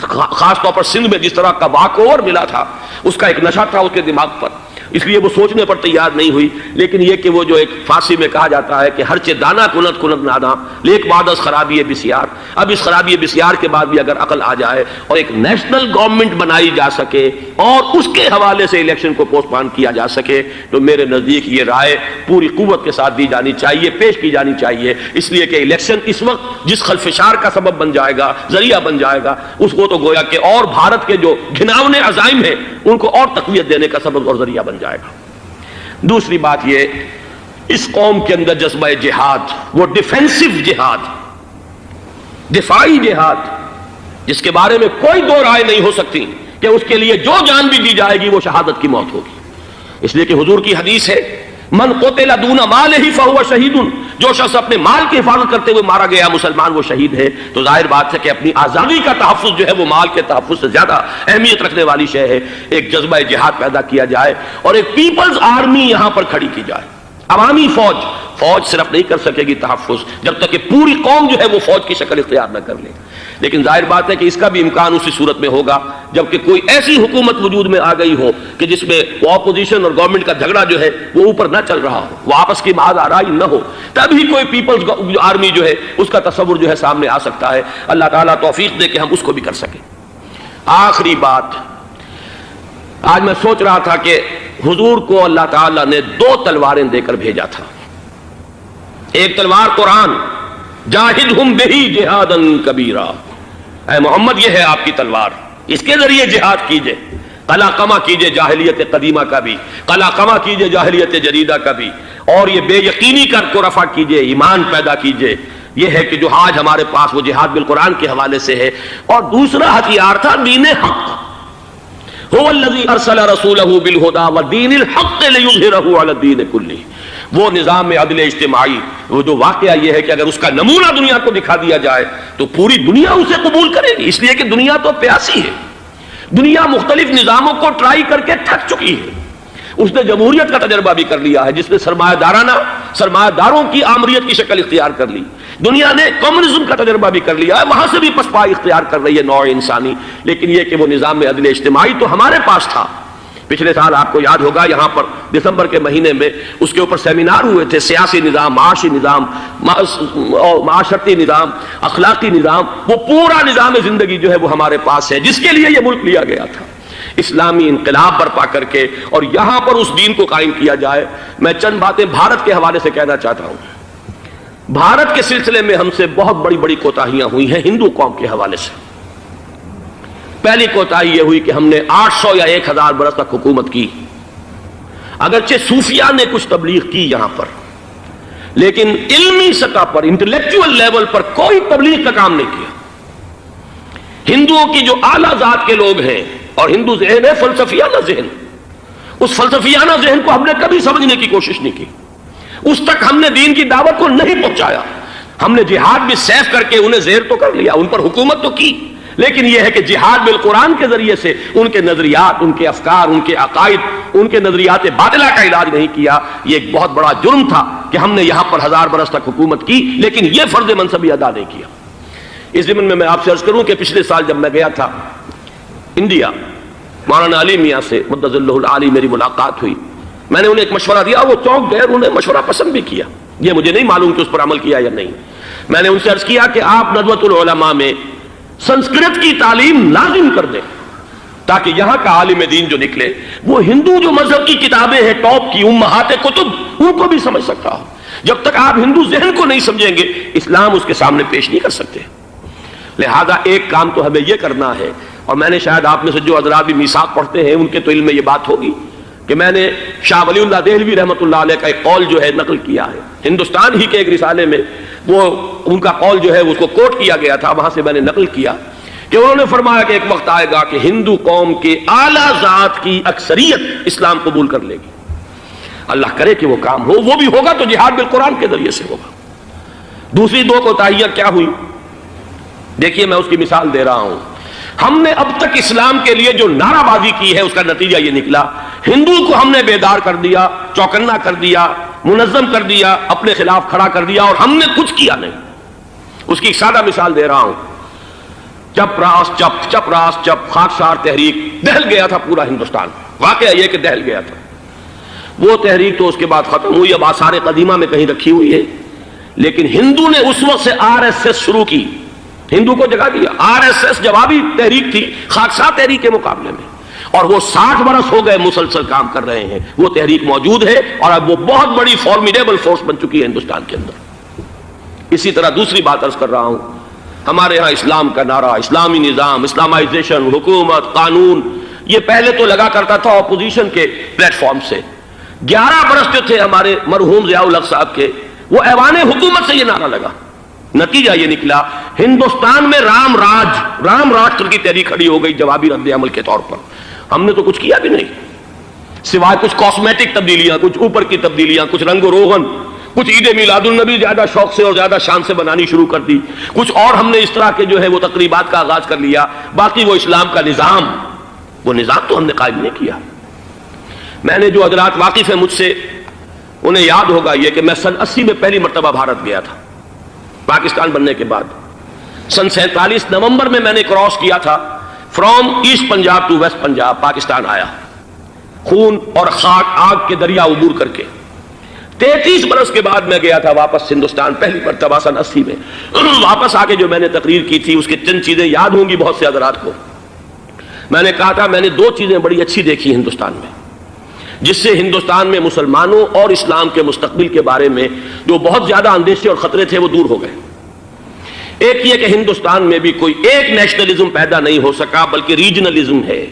خاص طور پر سندھ میں جس طرح کا واک اوور ملا تھا، اس کا ایک نشہ تھا اس کے دماغ پر، اس لیے وہ سوچنے پر تیار نہیں ہوئی۔ لیکن یہ کہ وہ جو ایک فارسی میں کہا جاتا ہے کہ ہرچہ دانا کنت کنت نادا لیک بعد از خرابی بسیار، اب اس خرابی بسیار کے بعد بھی اگر عقل آ جائے اور ایک نیشنل گورنمنٹ بنائی جا سکے اور اس کے حوالے سے الیکشن کو پوسٹ پون کیا جا سکے، تو میرے نزدیک یہ رائے پوری قوت کے ساتھ دی جانی چاہیے، پیش کی جانی چاہیے، اس لیے کہ الیکشن اس وقت جس خلفشار کا سبب بن جائے گا، ذریعہ بن جائے گا، اس کو تو گویا کہ اور بھارت کے جو گھناونے عزائم ہیں ان کو اور تقویت دینے کا سبب اور ذریعہ بن جائے گا۔ دوسری بات یہ، اس قوم کے اندر جذبہ جہاد، وہ ڈیفینسو جہاد، دفاعی جہاد، جس کے بارے میں کوئی دو رائے نہیں ہو سکتی کہ اس کے لیے جو جان بھی دی جائے گی وہ شہادت کی موت ہوگی۔ اس لیے کہ حضور کی حدیث ہے، من قتل دون مالہ فہو شہید، جو شخص اپنے مال کی حفاظت کرتے ہوئے مارا گیا مسلمان وہ شہید ہے۔ تو ظاہر بات ہے کہ اپنی آزادی کا تحفظ جو ہے وہ مال کے تحفظ سے زیادہ اہمیت رکھنے والی شے ہے۔ ایک جذبہ جہاد پیدا کیا جائے اور ایک پیپلز آرمی یہاں پر کھڑی کی جائے، عوامی فوج۔ فوج صرف نہیں کر سکے گی تحفظ جب تک کہ پوری قوم جو ہے وہ فوج کی شکل اختیار نہ کر لے، لیکن ظاہر بات ہے کہ اس کا بھی امکان اسی صورت میں ہوگا جبکہ کوئی ایسی حکومت وجود میں آ گئی ہو کہ جس میں اپوزیشن اور گورنمنٹ کا جھگڑا جو ہے وہ اوپر نہ چل رہا ہو، وہ آپس کی معاذ آرائی نہ ہو، تبھی کوئی پیپلز آرمی جو ہے اس کا تصور جو ہے سامنے آ سکتا ہے۔ اللہ تعالیٰ توفیق دے کہ ہم اس کو بھی کر سکیں۔ آخری بات، آج میں سوچ رہا تھا کہ حضور کو اللہ تعالیٰ نے 2 تلواریں دے کر بھیجا تھا۔ ایک تلوار قرآن، جاہدہم بہی جہادا کبیرا، اے محمد یہ ہے آپ کی تلوار، اس کے ذریعے جہاد کیجئے، قلع قمع کیجئے جاہلیت قدیمہ کا بھی، قلع قمع کیجئے جاہلیت جدیدہ کا بھی، اور یہ بے یقینی کو رفع کیجئے، ایمان پیدا کیجئے۔ یہ ہے کہ جو آج ہمارے پاس وہ جہاد بالقرآن کے حوالے سے ہے۔ اور دوسرا ہتھیار تھا دین حق، هو الذی ارسل رسولہ بالہدی ودین الحق لیظہرہ علی الدین کلہ۔ وہ نظام عدل اجتماعی، وہ جو واقعہ یہ ہے کہ اگر اس کا نمونہ دنیا کو دکھا دیا جائے تو پوری دنیا اسے قبول کرے گی، اس لیے کہ دنیا تو پیاسی ہے، دنیا مختلف نظاموں کو ٹرائی کر کے تھک چکی ہے۔ اس نے جمہوریت کا تجربہ بھی کر لیا ہے جس نے سرمایہ داروں کی آمریت کی شکل اختیار کر لی، دنیا نے کمیونزم کا تجربہ بھی کر لیا ہے، وہاں سے بھی پسپائی اختیار کر رہی ہے نوع انسانی۔ لیکن یہ کہ وہ نظام عدل اجتماعی تو ہمارے پاس تھا۔ پچھلے سال آپ کو یاد ہوگا یہاں پر دسمبر کے مہینے میں اس کے اوپر سیمینار ہوئے تھے، سیاسی نظام، معاشی نظام، معاشرتی نظام، اخلاقی نظام، وہ پورا نظام زندگی جو ہے وہ ہمارے پاس ہے جس کے لیے یہ ملک لیا گیا تھا، اسلامی انقلاب برپا کر کے، اور یہاں پر اس دین کو قائم کیا جائے۔ میں چند باتیں بھارت کے حوالے سے کہنا چاہتا ہوں۔ بھارت کے سلسلے میں ہم سے بہت بڑی بڑی کوتاہیاں ہوئی ہیں ہندو قوم کے حوالے سے۔ پہلی کوتاہی یہ ہوئی کہ ہم نے 800 یا 1000 برس تک حکومت کی، اگرچہ صوفیہ نے کچھ تبلیغ کی یہاں پر، لیکن علمی سطح پر، انٹلیکچوئل لیول پر کوئی تبلیغ کا کام نہیں کیا۔ ہندوؤں کی جو اعلیٰ ذات کے لوگ ہیں، اور ہندو ذہن ہے فلسفیانہ ذہن، اس فلسفیانہ ذہن کو ہم نے کبھی سمجھنے کی کوشش نہیں کی، اس تک ہم نے دین کی دعوت کو نہیں پہنچایا۔ ہم نے جہاد بھی سیف کر کے انہیں زیر تو کر لیا، ان پر حکومت تو کی، لیکن یہ ہے کہ جہاد بالقرآن کے ذریعے سے ان کے نظریات، ان کے افکار، ان کے عقائد، ان کے نظریات باطلہ کا علاج نہیں کیا۔ یہ ایک بہت بڑا جرم تھا کہ ہم نے یہاں پر 1000 برس تک حکومت کی لیکن یہ فرض منصبی ادا نہیں کیا۔ اس ضمن میں آپ سے عرض کروں کہ پچھلے سال جب میں گیا تھا انڈیا، مولانا علی میاں سے مدظ اللہ العالی میری ملاقات ہوئی، میں نے انہیں ایک مشورہ دیا، وہ چونک گئے، انہوں نے مشورہ پسند بھی کیا، یہ مجھے نہیں معلوم کہ اس پر عمل کیا یا نہیں۔ میں نے ان سے عرض کیا کہ آپ ندوۃ العلماء میں سنسکرت کی تعلیم لازم کر دیں تاکہ یہاں کا عالم دین جو نکلے وہ ہندو جو مذہب کی کتابیں ہیں ٹاپ کی امہات کتب ان کو بھی سمجھ سکتا ہو۔ جب تک آپ ہندو ذہن کو نہیں سمجھیں گے اسلام اس کے سامنے پیش نہیں کر سکتے۔ لہذا ایک کام تو ہمیں یہ کرنا ہے، اور میں نے شاید آپ میں سے جو حضرات بھی میثاق پڑھتے ہیں ان کے تو علم میں یہ بات ہوگی کہ میں نے شاہ ولی اللہ دہلوی رحمۃ اللہ علیہ کا ایک قول جو ہے نقل کیا ہے، ہندوستان ہی کے ایک رسالے میں وہ ان کا قول جو ہے اس کو کوٹ کیا گیا تھا، وہاں سے میں نے نقل کیا کہ انہوں نے فرمایا کہ ایک وقت آئے گا کہ ہندو قوم کے اعلیٰ ذات کی اکثریت اسلام قبول کر لے گی، اللہ کرے کہ وہ کام ہو، وہ بھی ہوگا تو جہاد بالقرآن کے ذریعے سے ہوگا۔ دوسری دو کوتاہیاں کیا ہوئی؟ دیکھیے میں اس کی مثال دے رہا ہوں۔ ہم نے اب تک اسلام کے لیے جو نعرہ بازی کی ہے اس کا نتیجہ یہ نکلا، ہندو کو ہم نے بیدار کر دیا، چوکنا کر دیا، منظم کر دیا، اپنے خلاف کھڑا کر دیا، اور ہم نے کچھ کیا نہیں۔ اس کی ایک سادہ مثال دے رہا ہوں۔ چپ راس چپ، چپ راس چپ، خاکسار تحریک، دہل گیا تھا پورا ہندوستان، واقعہ یہ کہ دہل گیا تھا۔ وہ تحریک تو اس کے بعد ختم ہوئی، اب آثار قدیمہ میں کہیں رکھی ہوئی ہے، لیکن ہندو نے اس وقت سے RSS شروع کی، ہندو کو جگہ دیا۔ RSS جوابی تحریک تھی خاکسار تحریک کے مقابلے میں، اور وہ 60 برس ہو گئے مسلسل کام کر رہے ہیں، وہ تحریک موجود ہے اور اب وہ بہت بڑی فارمیڈیبل فورس بن چکی ہے ہندوستان کے اندر۔ اسی طرح دوسری بات عرض کر رہا ہوں، ہمارے ہاں اسلام کا نعرہ، اسلامی نظام، اسلامائزیشن، حکومت، قانون، یہ پہلے تو لگا کرتا تھا اپوزیشن کے پلیٹ فارم سے۔ 11 برس جو تھے ہمارے مرحوم ضیاء الحق صاحب کے، وہ ایوان حکومت سے یہ نعرہ لگا۔ نتیجہ یہ نکلا ہندوستان میں رام راشٹر کی تحریک کھڑی ہو گئی جوابی رد عمل کے طور پر۔ ہم نے تو کچھ کیا بھی نہیں، سوائے کچھ کاسمیٹک تبدیلیاں، کچھ اوپر کی تبدیلیاں، کچھ رنگ و روغن، کچھ عید میلاد النبی زیادہ شوق سے اور زیادہ شان سے بنانی شروع کر دی، کچھ اور ہم نے اس طرح کے جو ہے وہ تقریبات کا آغاز کر لیا۔ باقی وہ اسلام کا نظام، وہ نظام تو ہم نے قائم نہیں کیا۔ میں نے جو حضرات واقف ہیں مجھ سے، انہیں یاد ہوگا یہ کہ میں سن 80 میں پہلی مرتبہ بھارت گیا تھا، پاکستان بننے کے بعد۔ سن 47 نومبر میں نے کراس کیا تھا، from East Punjab to West Punjab, Pakistan آیا، خون اور خاک آگ کے دریا عبور کر کے۔ 33 برس کے بعد میں گیا تھا واپس ہندوستان، پہلی مرتبہ سن 80 میں۔ واپس آ کے جو میں نے تقریر کی تھی اس کے چند چیزیں یاد ہوں گی بہت سے حضرات کو۔ میں نے کہا تھا میں نے 2 چیزیں بڑی اچھی دیکھی ہندوستان میں، جس سے ہندوستان میں مسلمانوں اور اسلام کے مستقبل کے بارے میں جو بہت زیادہ اندیشے اور خطرے تھے وہ دور ہو گئے۔ ایک یہ کہ ہندوستان میں بھی کوئی ایک نیشنلزم پیدا نہیں ہو سکا، بلکہ ریجنلزم ہے،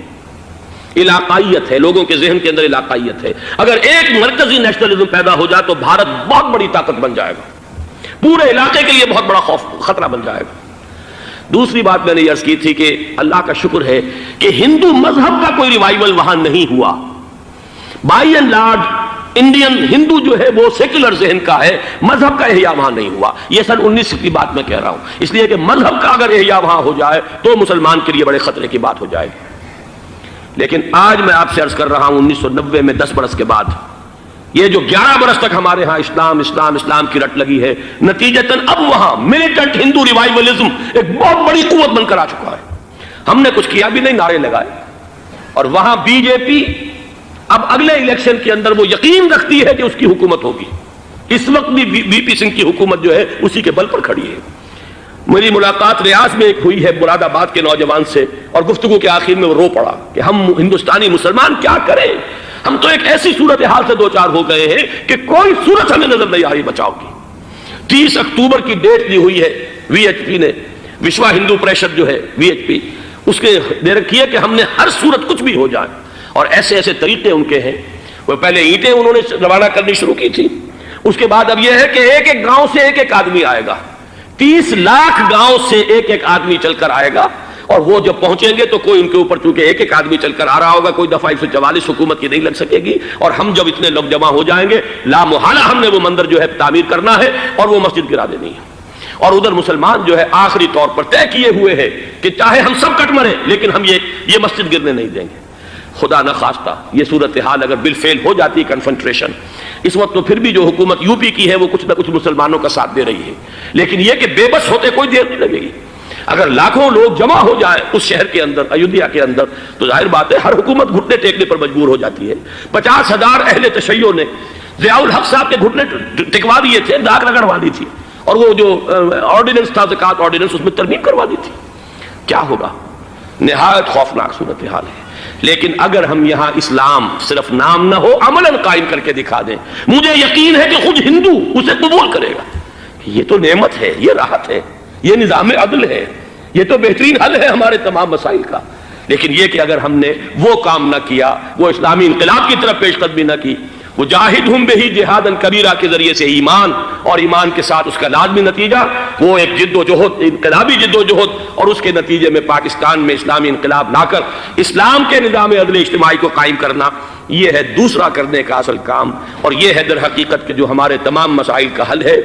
علاقائیت ہے، لوگوں کے ذہن کے اندر علاقائیت ہے۔ اگر ایک مرکزی نیشنلزم پیدا ہو جائے تو بھارت بہت بڑی طاقت بن جائے گا، پورے علاقے کے لیے بہت بڑا خطرہ بن جائے گا۔ دوسری بات میں نے عرض کی تھی کہ اللہ کا شکر ہے کہ ہندو مذہب کا کوئی ریوائول وہاں نہیں ہوا۔ بائی اینڈ لارج انڈین ہندو جو ہے وہ سیکولر ذہن کا ہے، مذہب کا احیاء وہاں نہیں ہوا۔ یہ سن 19 کی بات میں کہہ رہا ہوں، اس لیے کہ مذہب کا اگر احیاء وہاں ہو جائے تو مسلمان کے لیے بڑے خطرے کی بات ہو جائے گی۔ لیکن آج میں آپ سے عرض کر رہا ہوں 1990 میں 10 برس کے بعد، یہ جو 11 برس تک ہمارے ہاں اسلام کی رٹ لگی ہے، نتیجتاً اب وہاں ملیٹنٹ ہندو ریوائولزم ایک بہت بڑی قوت بن کر آ چکا ہے۔ ہم نے کچھ کیا بھی نہیں، نعرے لگائے، اور وہاں بی جے پی اب اگلے الیکشن کے اندر وہ یقین رکھتی ہے کہ اس کی حکومت ہوگی۔ اس وقت بھی وی پی سنگھ کی حکومت جو ہے اسی کے بل پر کھڑی ہے۔ میری ملاقات ریاض میں ایک ہوئی ہے مراد آباد کے نوجوان سے، اور گفتگو کے آخر میں وہ رو پڑا کہ ہم ہندوستانی مسلمان کیا کریں، ہم تو ایک ایسی صورتحال سے دوچار ہو گئے ہیں کہ کوئی صورت ہمیں نظر نہیں آ رہی بچاؤ کی۔ 30 اکتوبر کی ڈیٹ دی ہوئی ہے VHP نے، وشوا ہندو پریشد جو ہے VHP، اس کے دے رکھی ہے کہ ہم نے ہر صورت کچھ بھی ہو جائے، اور ایسے ایسے طریقے ان کے ہیں۔ وہ پہلے اینٹیں انہوں نے روانہ کرنی شروع کی تھی، اس کے بعد اب یہ ہے کہ ایک ایک گاؤں سے ایک ایک آدمی آئے گا، 30 لاکھ گاؤں سے ایک ایک آدمی چل کر آئے گا، اور وہ جب پہنچیں گے تو کوئی ان کے اوپر چونکہ ایک ایک آدمی چل کر آ رہا ہوگا، کوئی دفعہ 144 حکومت کی نہیں لگ سکے گی، اور ہم جب اتنے لوگ جمع ہو جائیں گے لا محالہ ہم نے وہ مندر جو ہے تعمیر کرنا ہے اور وہ مسجد گرا دینی ہے۔ اور ادھر مسلمان جو ہے آخری طور پر طے کیے ہوئے ہیں کہ چاہے ہم سب کٹ مریں لیکن ہم یہ مسجد گرنے نہیں دیں گے۔ خدا نہ خواستہ یہ صورتحال اگر بالفعل ہو جاتی کنفنٹریشن، اس وقت تو پھر بھی جو حکومت یو پی کی ہے وہ کچھ نہ کچھ مسلمانوں کا ساتھ دے رہی ہے، لیکن یہ کہ بے بس ہوتے کوئی دیر نہیں لگے گی۔ اگر لاکھوں لوگ جمع ہو جائیں اس شہر کے اندر، ایودھیا کے اندر، تو ظاہر بات ہے ہر حکومت گھٹنے ٹیکنے پر مجبور ہو جاتی ہے۔ 50,000 اہل تشیع نے ضیاء الحق صاحب کے گھٹنے ٹکوا دیے تھے، داغ رگڑوا دی تھی، اور وہ جو آرڈیننس تھا زکوٰۃ آرڈیننس اس میں ترمیم کروا دی تھی۔ کیا ہوگا؟ نہایت خوفناک صورتحال ہے۔ لیکن اگر ہم یہاں اسلام صرف نام نہ ہو عملاً قائم کر کے دکھا دیں، مجھے یقین ہے کہ خود ہندو اسے قبول کرے گا۔ یہ تو نعمت ہے، یہ راحت ہے، یہ نظام عدل ہے، یہ تو بہترین حل ہے ہمارے تمام مسائل کا۔ لیکن یہ کہ اگر ہم نے وہ کام نہ کیا، وہ اسلامی انقلاب کی طرف پیش قدمی نہ کی، وجاہدہم بہی جہادن کبیرہ کے ذریعے سے ایمان، اور ایمان کے ساتھ اس کا لازمی نتیجہ وہ ایک جد و جہد، انقلابی جد و جہد، اور اس کے نتیجے میں پاکستان میں اسلامی انقلاب لا کر اسلام کے نظام عدل اجتماعی کو قائم کرنا، یہ ہے دوسرا کرنے کا اصل کام، اور یہ ہے در حقیقت کہ جو ہمارے تمام مسائل کا حل ہے۔